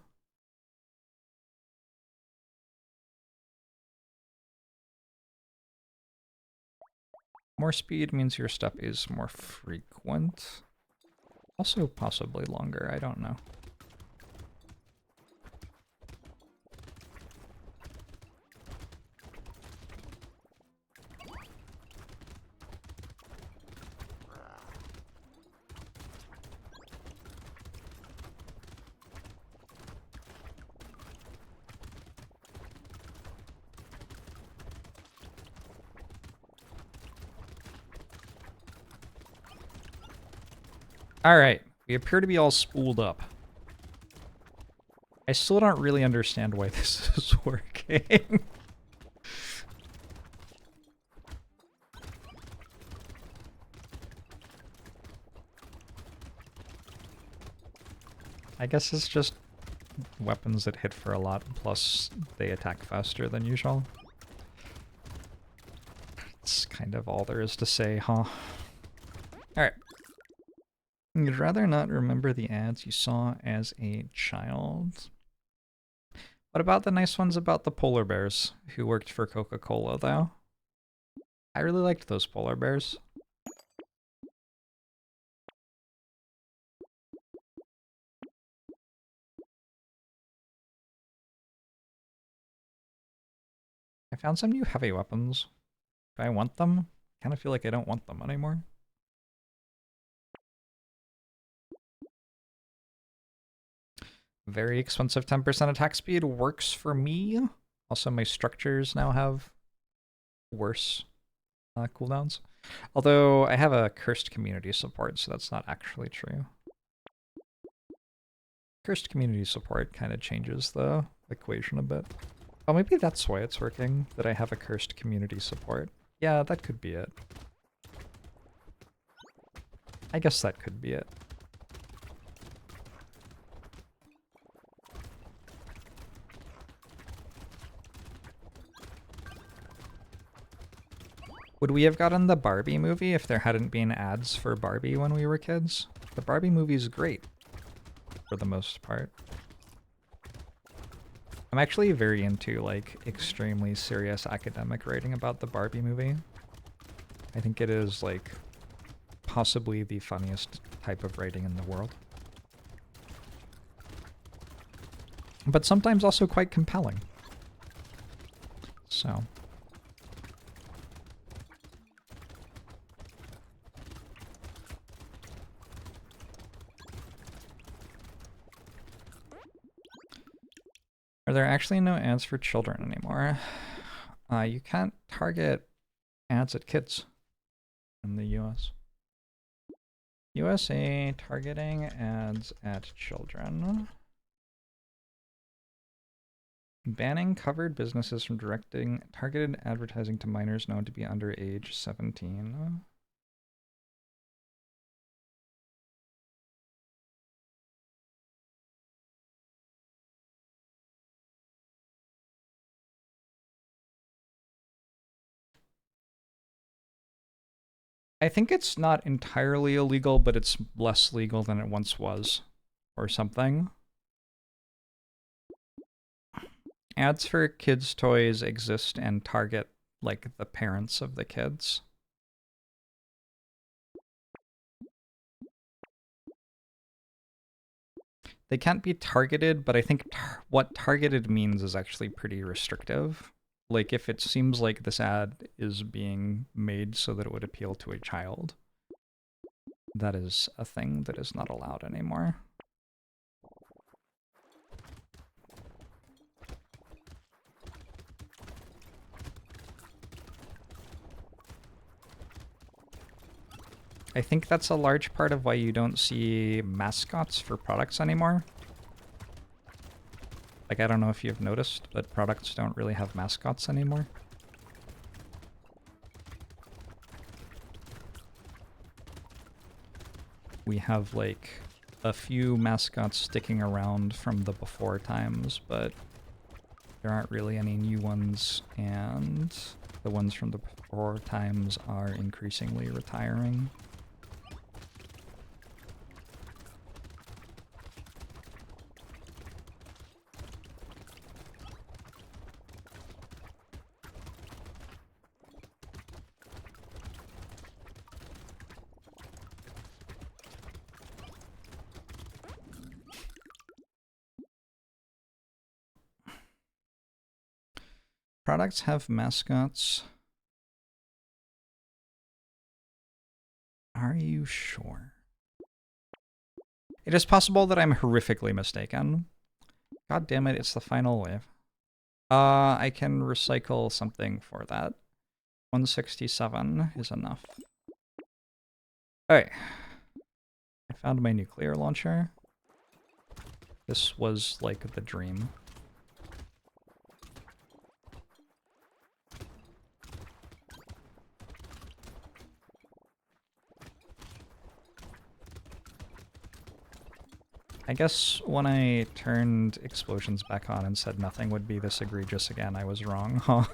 More speed means your step is more frequent. Also possibly longer, I don't know. Alright, we appear to be all spooled up. I still don't really understand why this is working. I guess it's just weapons that hit for a lot, plus they attack faster than usual. It's kind of all there is to say, huh? Alright. You'd rather not remember the ads you saw as a child. What about the nice ones about the polar bears who worked for Coca-Cola, though? I really liked those polar bears. I found some new heavy weapons. Do I want them? I kind of feel like I don't want them anymore. Very expensive 10% attack speed works for me. Also, my structures now have worse cooldowns. Although I have a cursed community support, so that's not actually true. Cursed community support kind of changes the equation a bit. Oh, maybe that's why it's working, that I have a cursed community support. Yeah, that could be it. I guess that could be it. Would we have gotten the Barbie movie if there hadn't been ads for Barbie when we were kids? The Barbie movie's great, for the most part. I'm actually very into, like, extremely serious academic writing about the Barbie movie. I think it is, like, possibly the funniest type of writing in the world. But sometimes also quite compelling. So... Are there actually no ads for children anymore? You can't target ads at kids in the US. USA targeting ads at children. Banning covered businesses from directing targeted advertising to minors known to be under age 17. I think it's not entirely illegal, but it's less legal than it once was, or something. Ads for kids' toys exist and target, like, the parents of the kids. They can't be targeted, but I think what targeted means is actually pretty restrictive. Like, if it seems like this ad is being made so that it would appeal to a child, that is a thing that is not allowed anymore. I think that's a large part of why you don't see mascots for products anymore. Like, I don't know if you've noticed, but products don't really have mascots anymore. We have, like, a few mascots sticking around from the before times, but there aren't really any new ones, and the ones from the before times are increasingly retiring. Products have mascots. Are you sure? It is possible that I'm horrifically mistaken. God damn it, it's the final wave. I can recycle something for that. 167 is enough. Alright. I found my nuclear launcher. This was like the dream. I guess when I turned explosions back on and said nothing would be this egregious again, I was wrong, huh?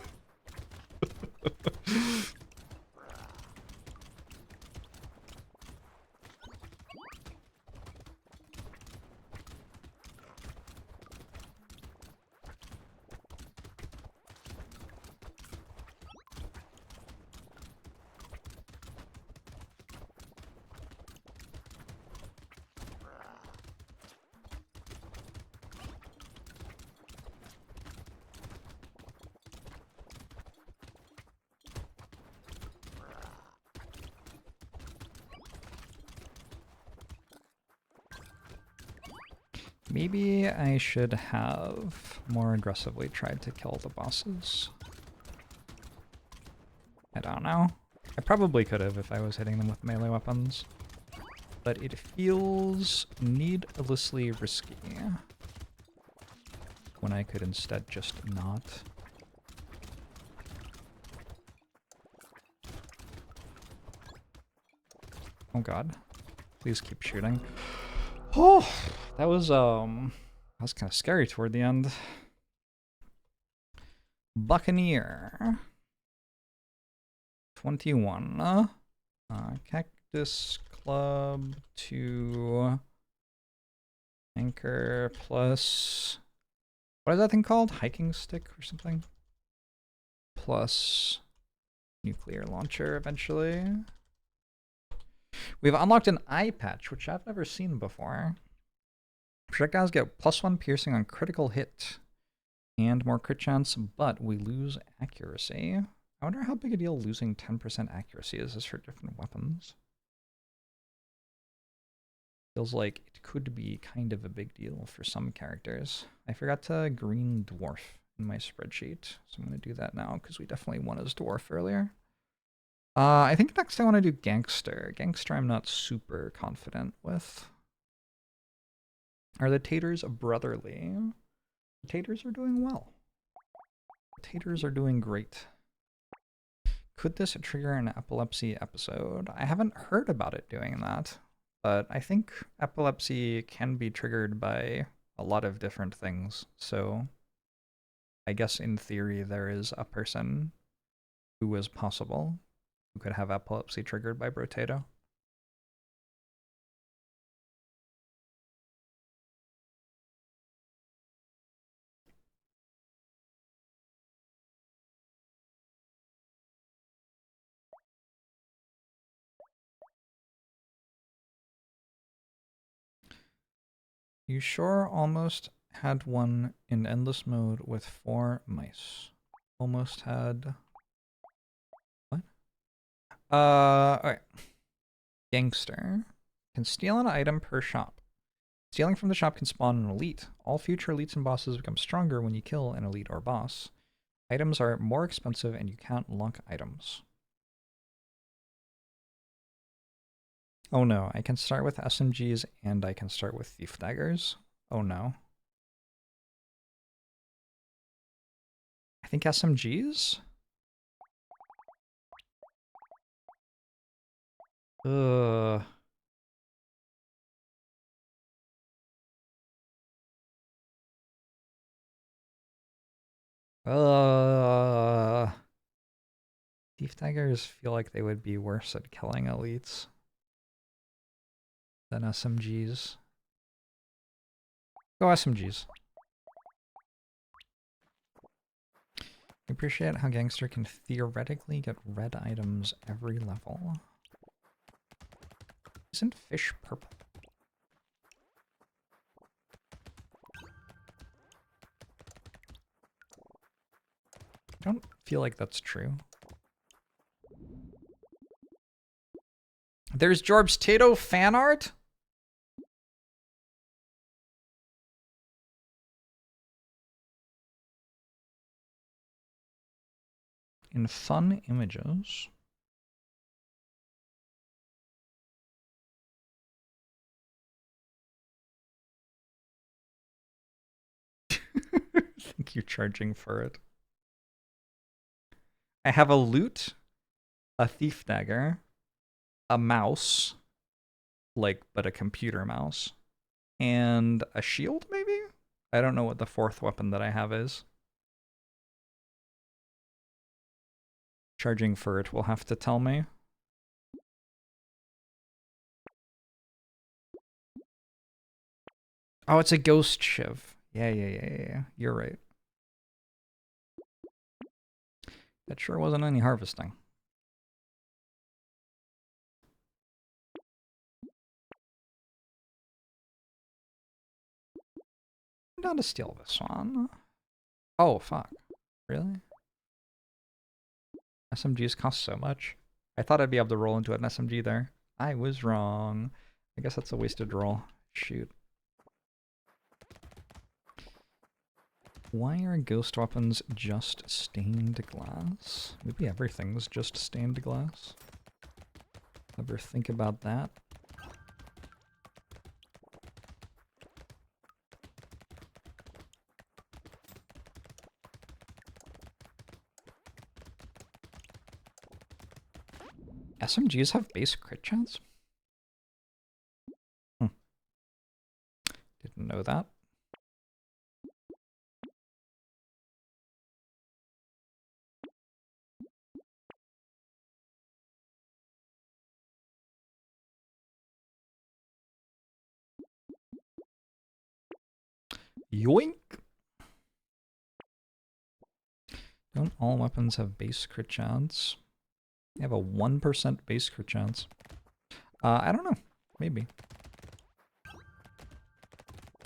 Maybe I should have more aggressively tried to kill the bosses. I don't know. I probably could have if I was hitting them with melee weapons. But it feels needlessly risky when I could instead just not. Oh god. Please keep shooting. Oh, that was kind of scary toward the end. Buccaneer. 21. Cactus Club to anchor plus... What is that thing called? Hiking stick or something? Plus nuclear launcher eventually. We've unlocked an eye patch, which I've never seen before. Projectiles get +1 piercing on critical hit and more crit chance, but we lose accuracy. I wonder how big a deal losing 10% accuracy is for different weapons. Feels like it could be kind of a big deal for some characters. I forgot to green dwarf in my spreadsheet, so I'm going to do that now because we definitely won as dwarf earlier. I think next I want to do gangster. Gangster I'm not super confident with. Are the taters brotherly? The taters are doing well. The taters are doing great. Could this trigger an epilepsy episode? I haven't heard about it doing that, but I think epilepsy can be triggered by a lot of different things. So I guess in theory there is a person who is possible who could have epilepsy triggered by Brotato. You sure almost had one in endless mode with 4 mice. Almost had... What? Alright. Gangster. Can steal an item per shop. Stealing from the shop can spawn an elite. All future elites and bosses become stronger when you kill an elite or boss. Items are more expensive and you can't lock items. Oh no, I can start with SMGs and I can start with thief daggers. Oh no. I think SMGs? Ugh. Thief daggers feel like they would be worse at killing elites than SMGs. Go SMGs. I appreciate how Gangster can theoretically get red items every level. Isn't fish purple? I don't feel like that's true. There's JORBS Tato fan art? In fun images. I think you're charging for it. I have a loot, a thief dagger, a mouse, like, but a computer mouse, and a shield, maybe? I don't know what the 4th weapon that I have is. Charging for it will have to tell me. Oh, it's a ghost shiv. Yeah. You're right. That sure wasn't any harvesting. I'm down to steal this one. Oh, fuck. Really? SMGs cost so much. I thought I'd be able to roll into an SMG there. I was wrong. I guess that's a wasted roll. Shoot. Why are ghost weapons just stained glass? Maybe everything's just stained glass. Ever think about that? SMGs have base crit chance? Didn't know that. Yoink! Don't all weapons have base crit chance? They have a 1% base crit chance. I don't know. Maybe.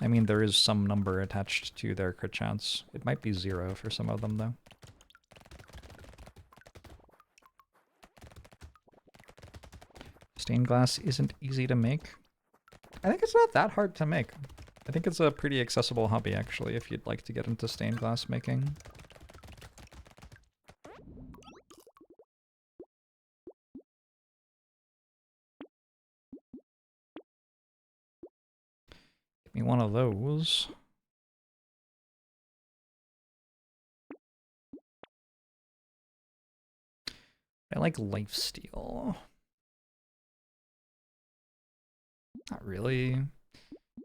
I mean, there is some number attached to their crit chance. It might be 0 for some of them, though. Stained glass isn't easy to make. I think it's not that hard to make. I think it's a pretty accessible hobby, actually, if you'd like to get into stained glass making. Give me one of those. I like lifesteal. Not really.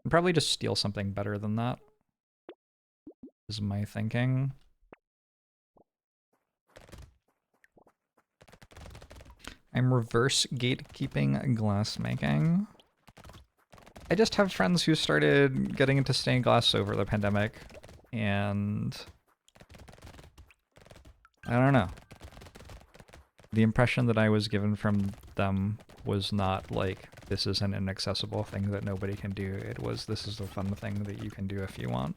I'd probably just steal something better than that, is my thinking. I'm reverse gatekeeping glassmaking. I just have friends who started getting into stained glass over the pandemic, and I don't know. The impression that I was given from them was not like, this is an inaccessible thing that nobody can do. It was, this is a fun thing that you can do if you want.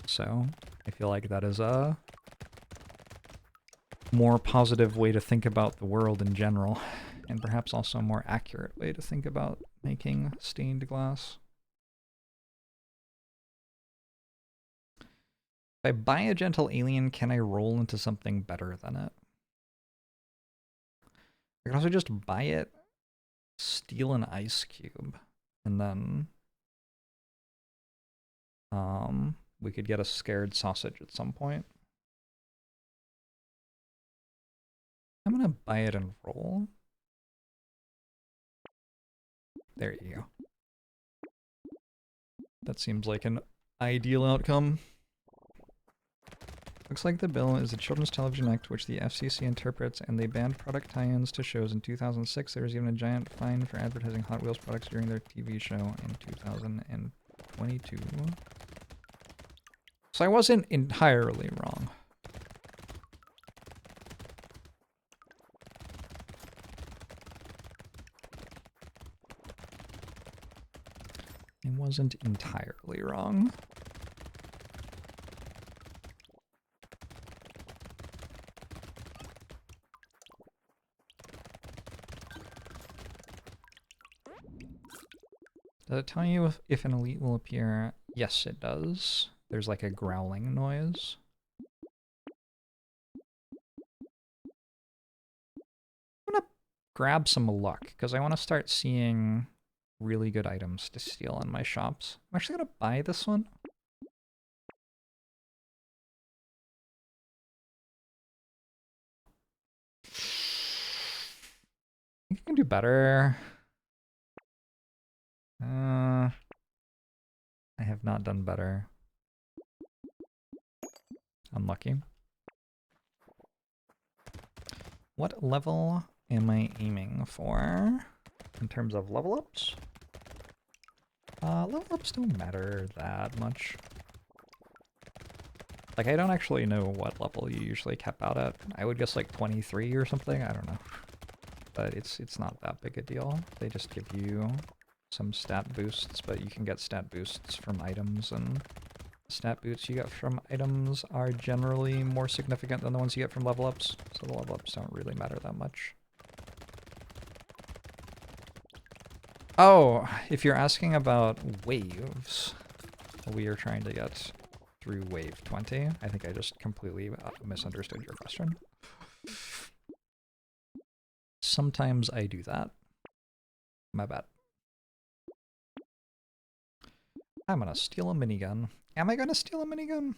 So, I feel like that is a more positive way to think about the world in general, and perhaps also a more accurate way to think about making stained glass. If I buy a gentle alien, can I roll into something better than it? I can also just buy it, steal an ice cube, and then we could get a scared sausage at some point. I'm gonna buy it and roll. There you go. That seems like an ideal outcome. Looks like the bill is a Children's Television Act which the FCC interprets, and they banned product tie-ins to shows in 2006. There was even a giant fine for advertising Hot Wheels products during their TV show in 2022. So I wasn't entirely wrong. I wasn't entirely wrong. Does it tell you if an elite will appear? Yes, it does. There's like a growling noise. I'm gonna grab some luck, because I want to start seeing really good items to steal in my shops. I'm actually gonna buy this one. I think I can do better. I have not done better. Unlucky. What level am I aiming for in terms of level ups? Level ups don't matter that much. Like, I don't actually know what level you usually cap out at. I would guess like 23 or something, I don't know. But it's not that big a deal. They just give you some stat boosts, but you can get stat boosts from items, and stat boosts you get from items are generally more significant than the ones you get from level ups, so the level ups don't really matter that much. Oh, if you're asking about waves, we are trying to get through wave 20. I think I just completely misunderstood your question. Sometimes I do that. My bad. I'm gonna steal a minigun. Am I gonna steal a minigun?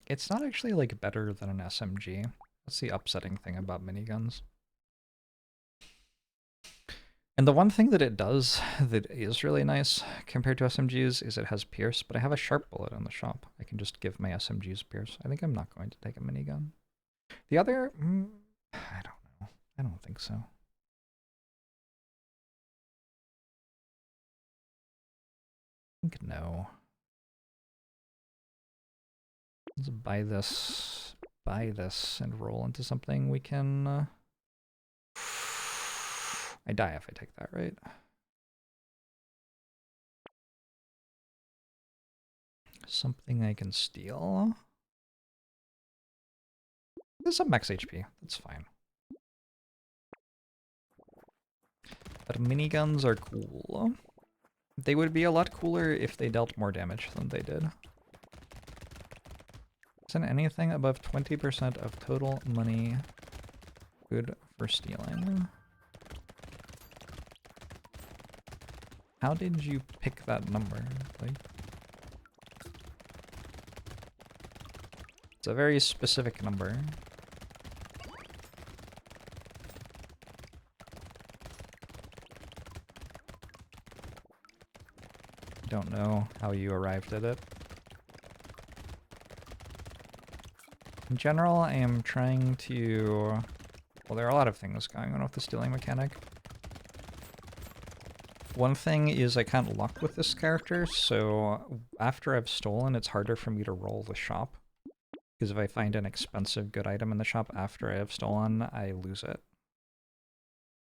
It's not actually, like, better than an SMG. That's the upsetting thing about miniguns. And the one thing that it does that is really nice compared to SMGs is it has Pierce, but I have a sharp bullet in the shop. I can just give my SMGs Pierce. I think I'm not going to take a minigun. The other... I don't know. I don't think so. think no. Let's buy this, and roll into something we can... I die if I take that, right? Something I can steal. There's some max HP, that's fine. But miniguns are cool. They would be a lot cooler if they dealt more damage than they did. Isn't anything above 20% of total money good for stealing? How did you pick that number? Like, it's a very specific number. Don't know how you arrived at it. In general, I am trying to... Well, there are a lot of things going on with the stealing mechanic. One thing is I can't luck with this character, so after I've stolen, it's harder for me to roll the shop. Because if I find an expensive good item in the shop after I have stolen, I lose it.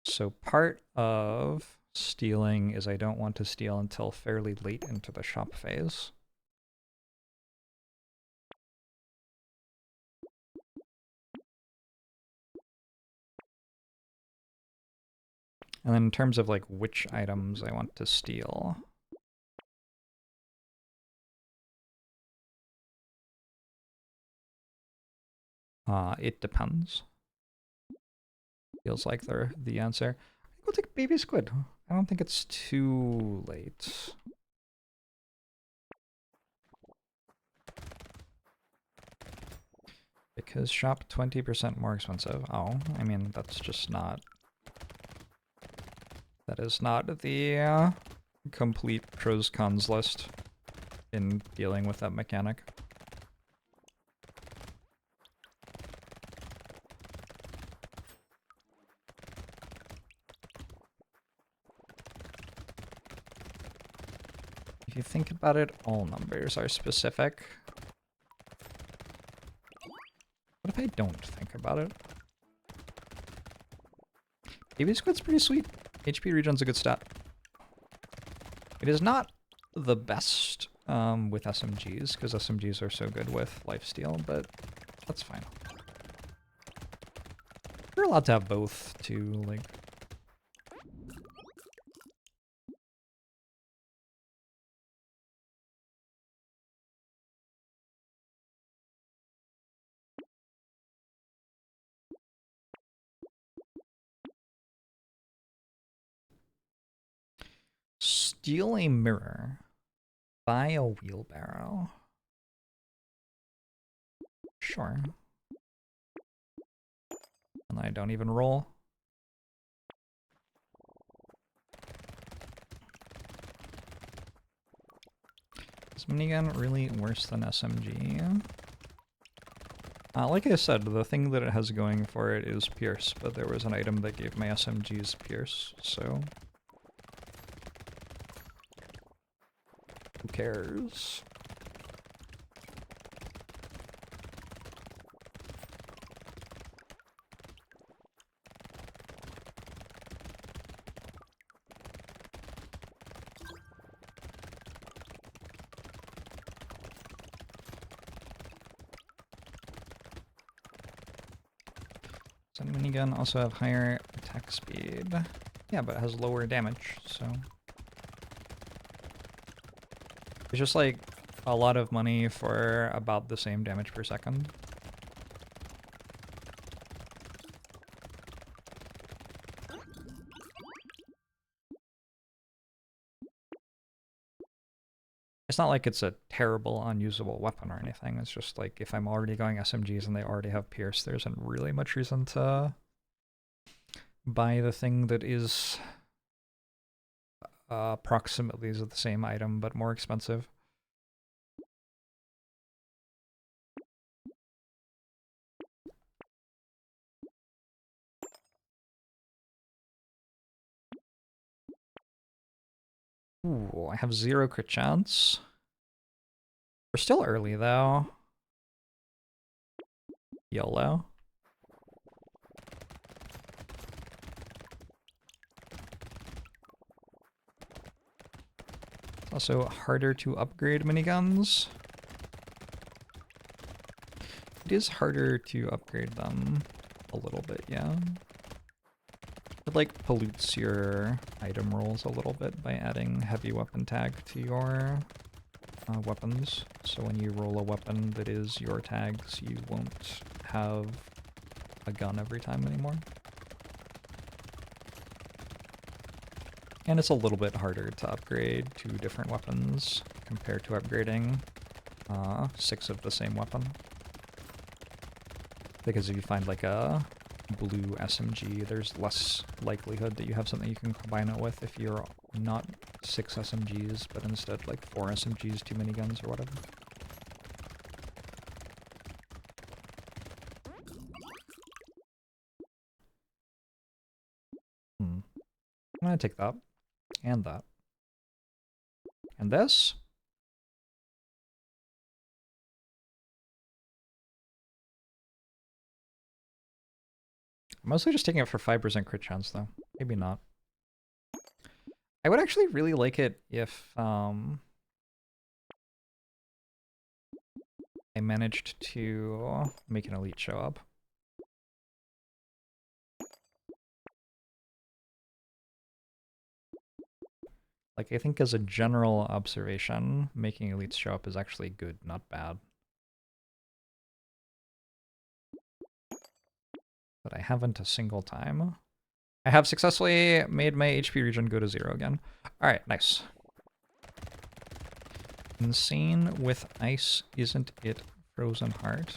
So part of stealing is I don't want to steal until fairly late into the shop phase. And then in terms of like which items I want to steal, it depends. Feels like they're the answer. I think we'll take baby squid. I don't think it's too late. Because shop 20% more expensive. Oh, I mean, that's just not... That is not the complete pros cons list in dealing with that mechanic. If you think about it, all numbers are specific. What if I don't think about it? Baby squid's pretty sweet. HP regen's a good stat. It is not the best with SMGs, because SMGs are so good with lifesteal, but that's fine. You're allowed to have both, too, like... Steal a mirror. Buy a wheelbarrow. Sure. And I don't even roll. Is minigun really worse than SMG? Like I said, the thing that it has going for it is Pierce, but there was an item that gave my SMGs Pierce, so... Who cares? Does a minigun also have higher attack speed? Yeah, but it has lower damage, so... It's just like a lot of money for about the same damage per second. It's not like it's a terrible, unusable weapon or anything. It's just like if I'm already going SMGs and they already have Pierce, there isn't really much reason to buy the thing that is approximately the same item but more expensive. Ooh. Ooh, I have 0 crit chance. We're still early though. YOLO. It's also harder to upgrade miniguns. It is harder to upgrade them a little bit, yeah. It like pollutes your item rolls a little bit by adding heavy weapon tag to your weapons. So when you roll a weapon that is your tags, you won't have a gun every time anymore. And it's a little bit harder to upgrade 2 different weapons compared to upgrading 6 of the same weapon. Because if you find like a blue SMG, there's less likelihood that you have something you can combine it with if you're not 6 SMGs, but instead like 4 SMGs, 2 miniguns or whatever. I'm gonna take that, and that. And this. I'm mostly just taking it for 5% crit chance though. Maybe not. I would actually really like it if I managed to make an elite show up. Like, I think as a general observation, making elites show up is actually good, not bad. But I haven't a single time. I have successfully made my HP regen go to 0 again. Alright, nice. Insane with ice, isn't it? Frozen heart.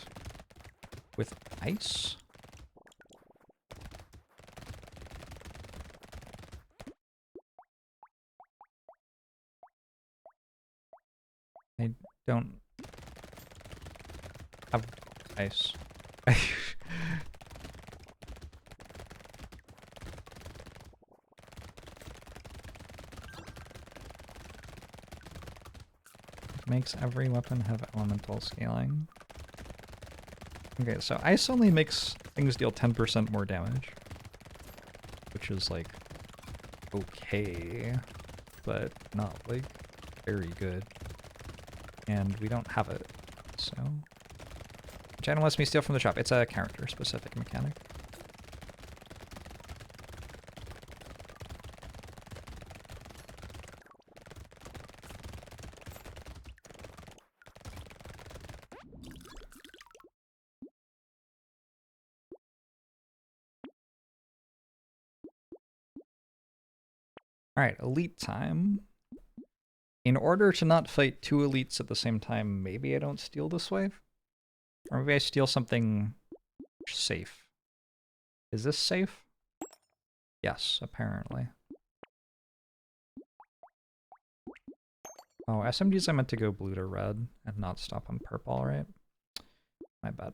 With ice? I don't have ice. Makes every weapon have elemental scaling. Okay, so ice only makes things deal 10% more damage. Which is like okay, but not like very good. And we don't have it, so. Which item lets me steal from the shop? It's a character specific mechanic. Alright, elite time. In order to not fight 2 elites at the same time, maybe I don't steal this wave? Or maybe I steal something safe. Is this safe? Yes, apparently. Oh, SMGs I meant to go blue to red and not stop on purple, right? My bad.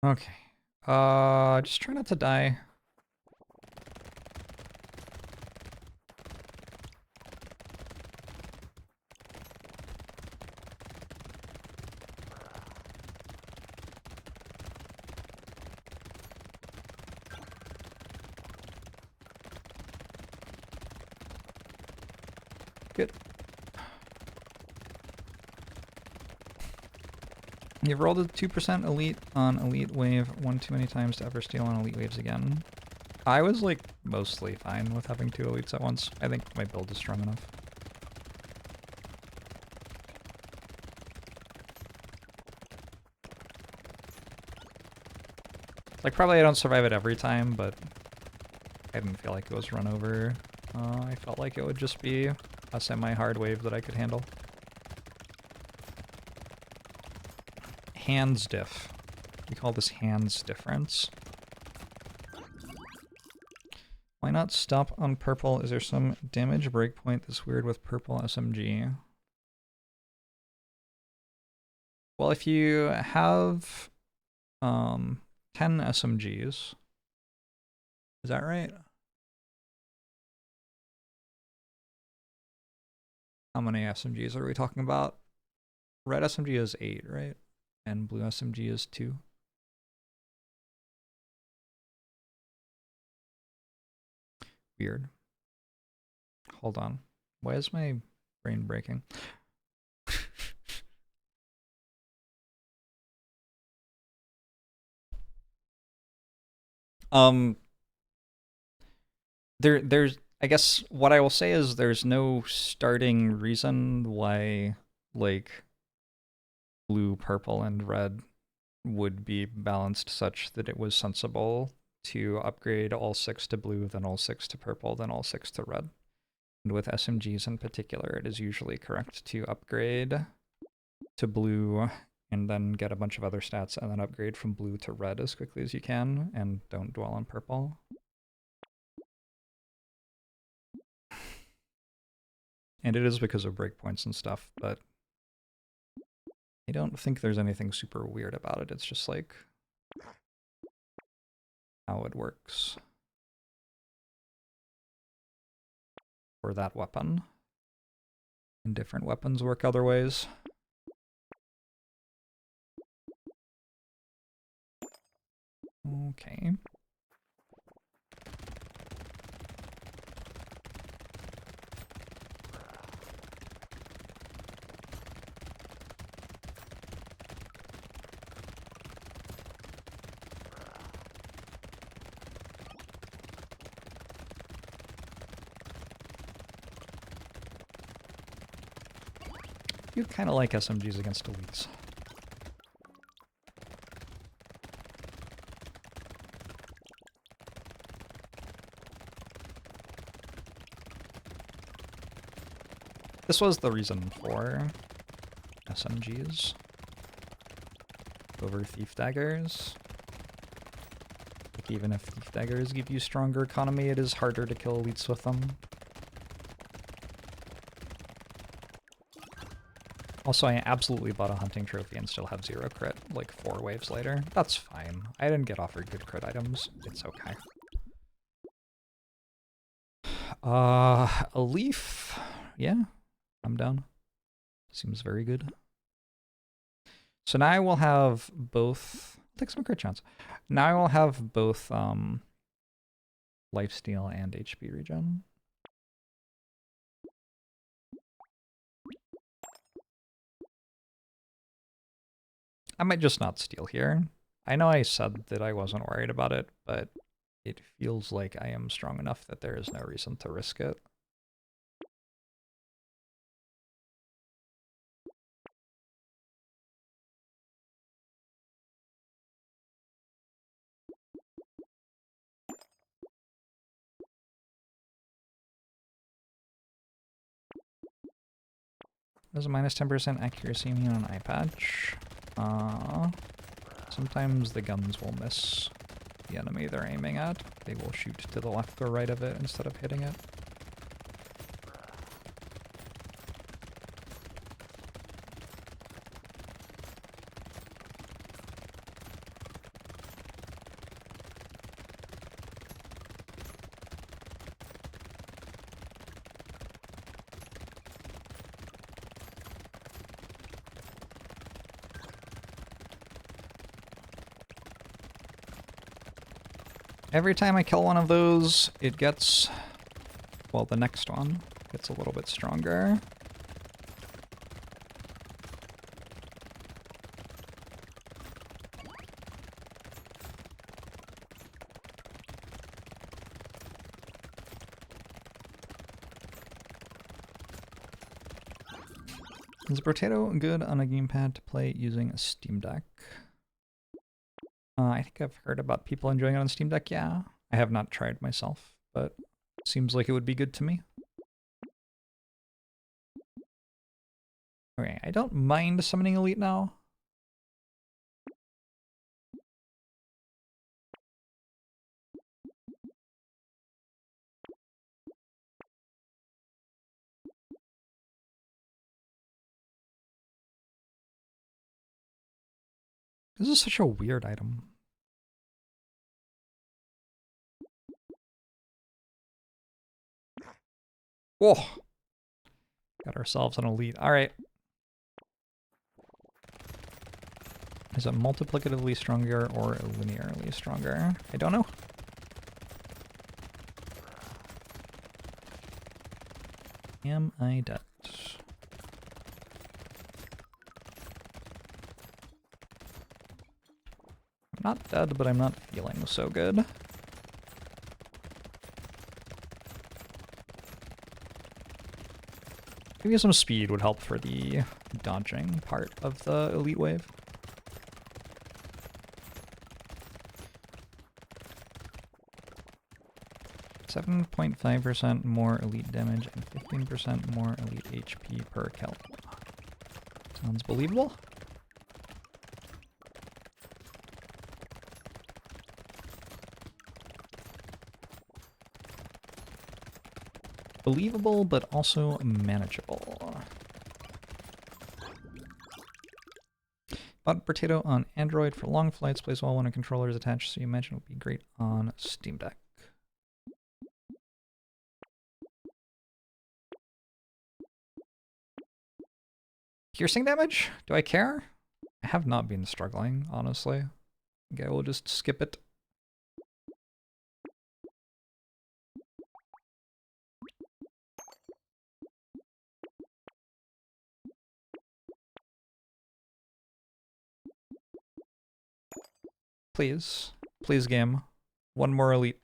Okay. Just try not to die. Good. You've rolled a 2% elite on elite wave one too many times to ever steal on elite waves again. I was like mostly fine with having 2 elites at once. I think my build is strong enough. Like probably I don't survive it every time, but I didn't feel like it was run over. I felt like it would just be a semi-hard wave that I could handle. Hands diff. We call this hands difference. Why not stop on purple? Is there some damage breakpoint that's weird with purple SMG? Well, if you have 10 SMGs, is that right? How many SMGs are we talking about? Red SMG is 8, right? And blue SMG is 2. Weird. Hold on. Why is my brain breaking? There's I guess what I will say is there's no starting reason why like blue, purple, and red would be balanced such that it was sensible to upgrade all 6 to blue, then all 6 to purple, then all 6 to red. And with SMGs in particular, it is usually correct to upgrade to blue and then get a bunch of other stats and then upgrade from blue to red as quickly as you can and don't dwell on purple. And it is because of breakpoints and stuff, but I don't think there's anything super weird about it. It's just like how it works for that weapon. And different weapons work other ways. Okay. You kind of like SMGs against elites. This was the reason for SMGs over Thief Daggers. Like even if Thief Daggers give you stronger economy, it is harder to kill elites with them. Also, I absolutely bought a hunting trophy and still have 0 crit, like 4 waves later. That's fine. I didn't get offered good crit items. It's okay. A leaf. Yeah, I'm down. Seems very good. So now I will have both. I'll take some crit chance. Now I will have both lifesteal and HP regen. I might just not steal here. I know I said that I wasn't worried about it, but it feels like I am strong enough that there is no reason to risk it. There's a minus 10% accuracy immune on eye patch. Sometimes the guns will miss the enemy they're aiming at. They will shoot to the left or right of it instead of hitting it. Every time I kill one of those, it gets, well, the next one gets a little bit stronger. Is Brotato good on a gamepad to play using a Steam Deck? I think I've heard about people enjoying it on Steam Deck, yeah. I have not tried myself, but it seems like it would be good to me. Okay, I don't mind summoning Elite now. This is such a weird item. Whoa! Got ourselves an elite. Alright. Is it multiplicatively stronger or linearly stronger? I don't know. Am I dead? I'm not dead, but I'm not feeling so good. Maybe some speed would help for the dodging part of the elite wave. .5% more elite damage and 15% more elite HP per kill. Sounds believable. Believable, but also manageable. Bought Brotato on Android for long flights, plays well when a controller is attached, so you imagine it would be great on Steam Deck. Piercing damage? Do I care? I have not been struggling, honestly. Okay, we'll just skip it. Please. Please, game. One more elite.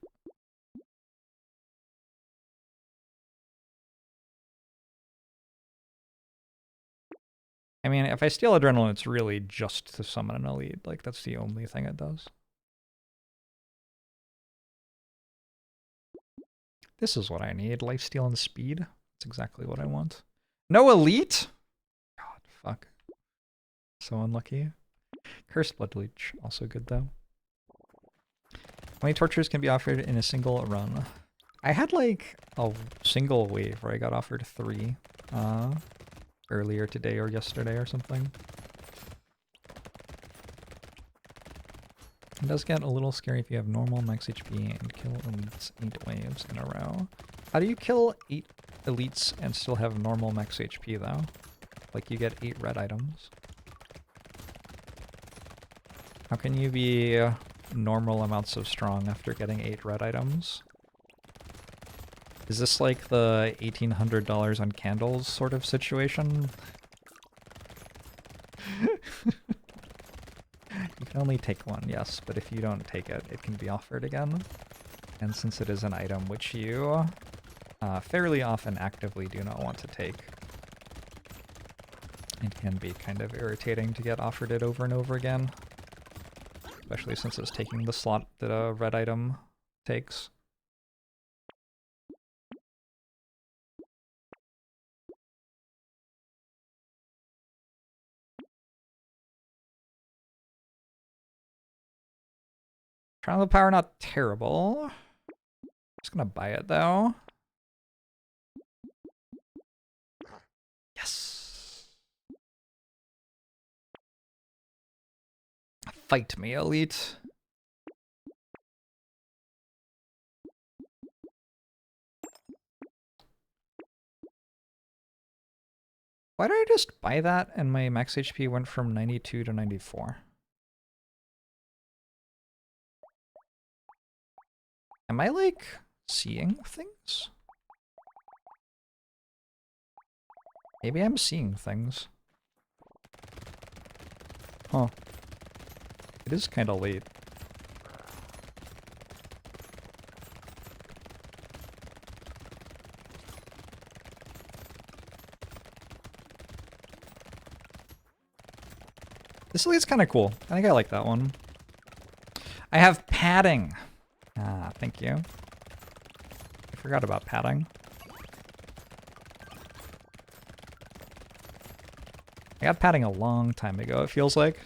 I mean, if I steal adrenaline, it's really just to summon an elite. Like, that's the only thing it does. This is what I need. Lifesteal and speed. That's exactly what I want. No elite? God, fuck. So unlucky. Cursed Blood Leech. Also good, though. How many tortures can be offered in a single run? I had, like, a single wave where I got offered 3. Earlier today or yesterday or something. It does get a little scary if you have normal max HP and kill elites 8 waves in a row. How do you kill 8 elites and still have normal max HP though? Like you get 8 red items. How can you be normal amounts of strong after getting 8 red items? Is this like the $1,800 on candles sort of situation? You can only take one, yes, but if you don't take it, it can be offered again. And since it is an item which you fairly often actively do not want to take, it can be kind of irritating to get offered it over and over again. Especially since it's taking the slot that a red item takes. Trial of Power, not terrible. Just gonna buy it though. Yes. Fight me, elite. Why did I just buy that and my max HP went from 92 to 94? Am I, like, seeing things? Maybe I'm seeing things. Huh. It is kinda late. This elite's kinda cool. I think I like that one. I have padding. Ah, thank you. I forgot about padding. I got padding a long time ago, it feels like.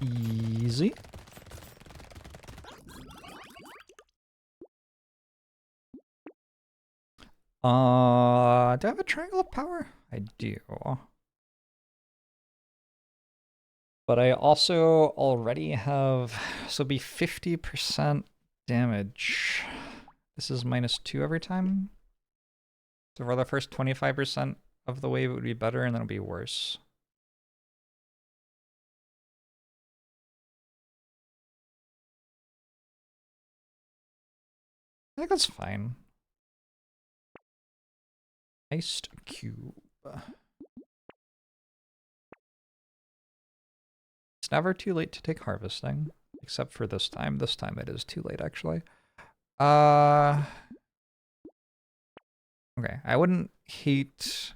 Easy. Do I have a triangle of power? I do. But I also already have, so it'll be 50% damage. This is -2 every time. So for the first 25% of the wave, it would be better, and then it'll be worse. I think that's fine. Iced cube. It's never too late to take harvesting, except for this time. This time it is too late, actually. Okay, I wouldn't hate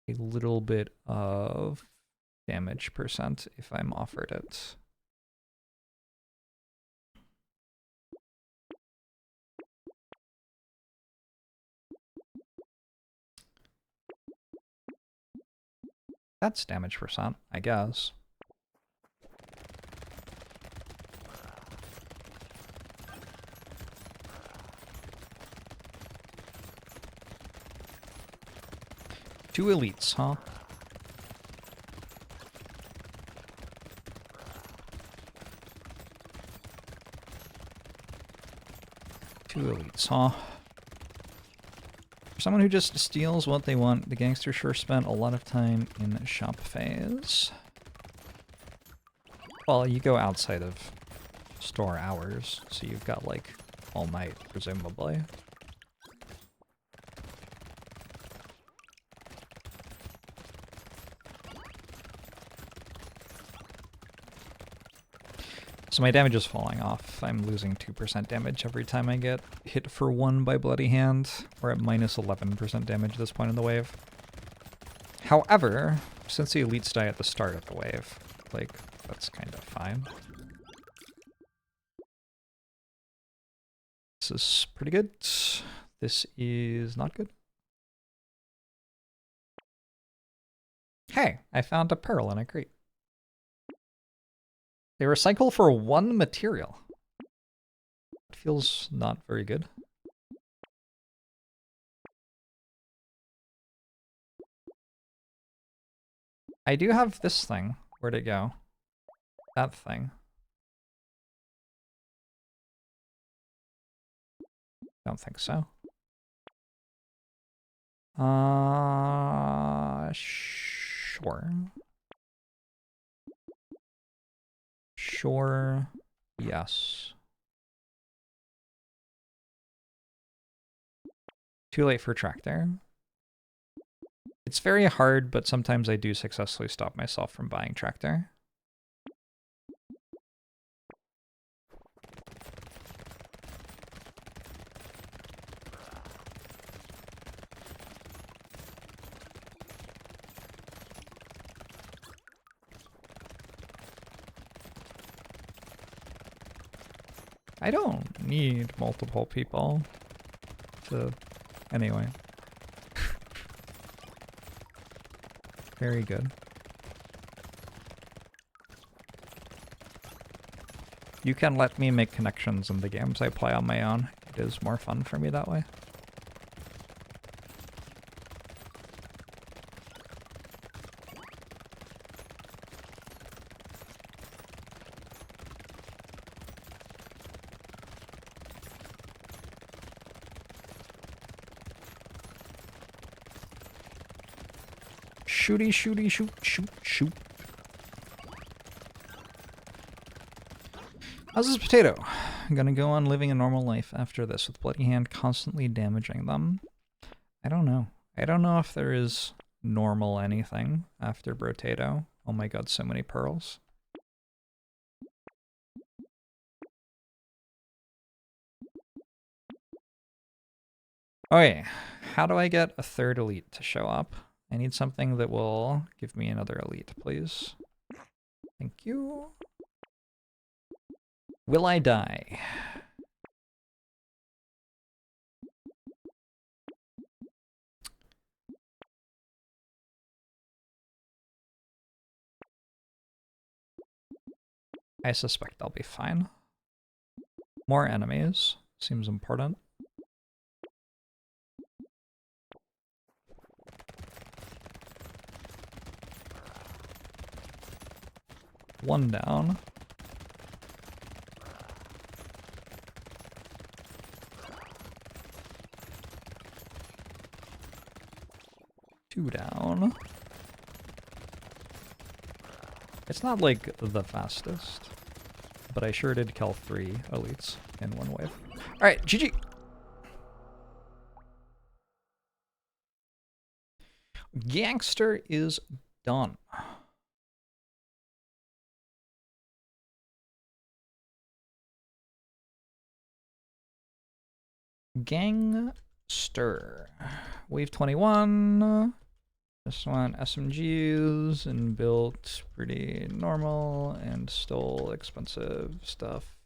a little bit of damage percent if I'm offered it. That's damage percent, I guess. Two elites, huh? Two elites, huh? For someone who just steals what they want, the gangster sure spent a lot of time in shop phase. Well, you go outside of store hours, so you've got, like, all night, presumably. So my damage is falling off. I'm losing 2% damage every time I get hit for 1 by Bloody Hand. We're at -11% damage at this point in the wave. However, since the elites die at the start of the wave, like, that's kind of fine. This is pretty good. This is not good. Hey, I found a pearl in a crate. They recycle for 1 material. It feels not very good. I do have this thing. Where'd it go? That thing. Don't think so. Sure. Sure. Yes. Too late for tractor. It's very hard, but sometimes I do successfully stop myself from buying tractor. I don't need multiple people to... Anyway. Very good. You can let me make connections in the games I play on my own. It is more fun for me that way. Shooty, shooty, shoot, shoot, shoot. How's this potato? I'm gonna go on living a normal life after this with Bloody Hand constantly damaging them. I don't know. I don't know if there is normal anything after Brotato. Oh my god, so many pearls. Okay, how do I get a 3rd elite to show up? I need something that will give me another elite, please. Thank you. Will I die? I suspect I'll be fine. More enemies seems important. One down. Two down. It's not like the fastest, but I sure did kill 3 elites in one wave. Alright, GG! Gangster is done. Gangster. Wave 21. Just want SMGs and built pretty normal and stole expensive stuff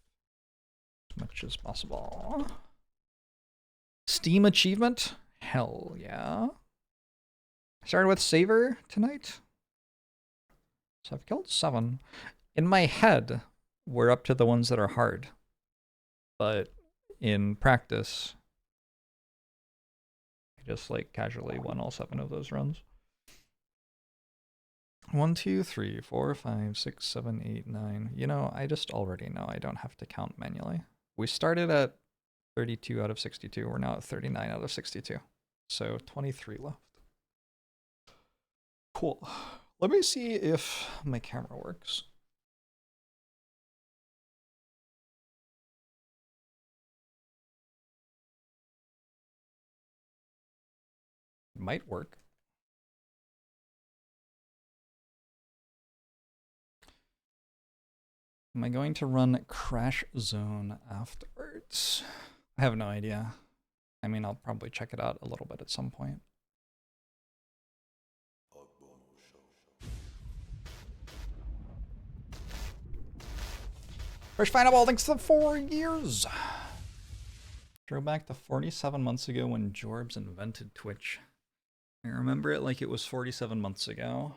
as much as possible. Steam achievement? Hell yeah. Started with Saver tonight. So I've killed 7. In my head, we're up to the ones that are hard. But in practice, I just like casually won all 7 of those runs. 1, 2, 3, 4, 5, 6, 7, 8, 9. You know, I just already know I don't have to count manually. We started at 32 out of 62. We're now at 39 out of 62. So 23 left. Cool. Let me see if my camera works. It might work. Am I going to run Crash Zone afterwards? I have no idea. I mean, I'll probably check it out a little bit at some point. First Fineable, thanks to the 4 years. Throwback to 47 months ago when JORBS invented Twitch. I remember it like it was 47 months ago.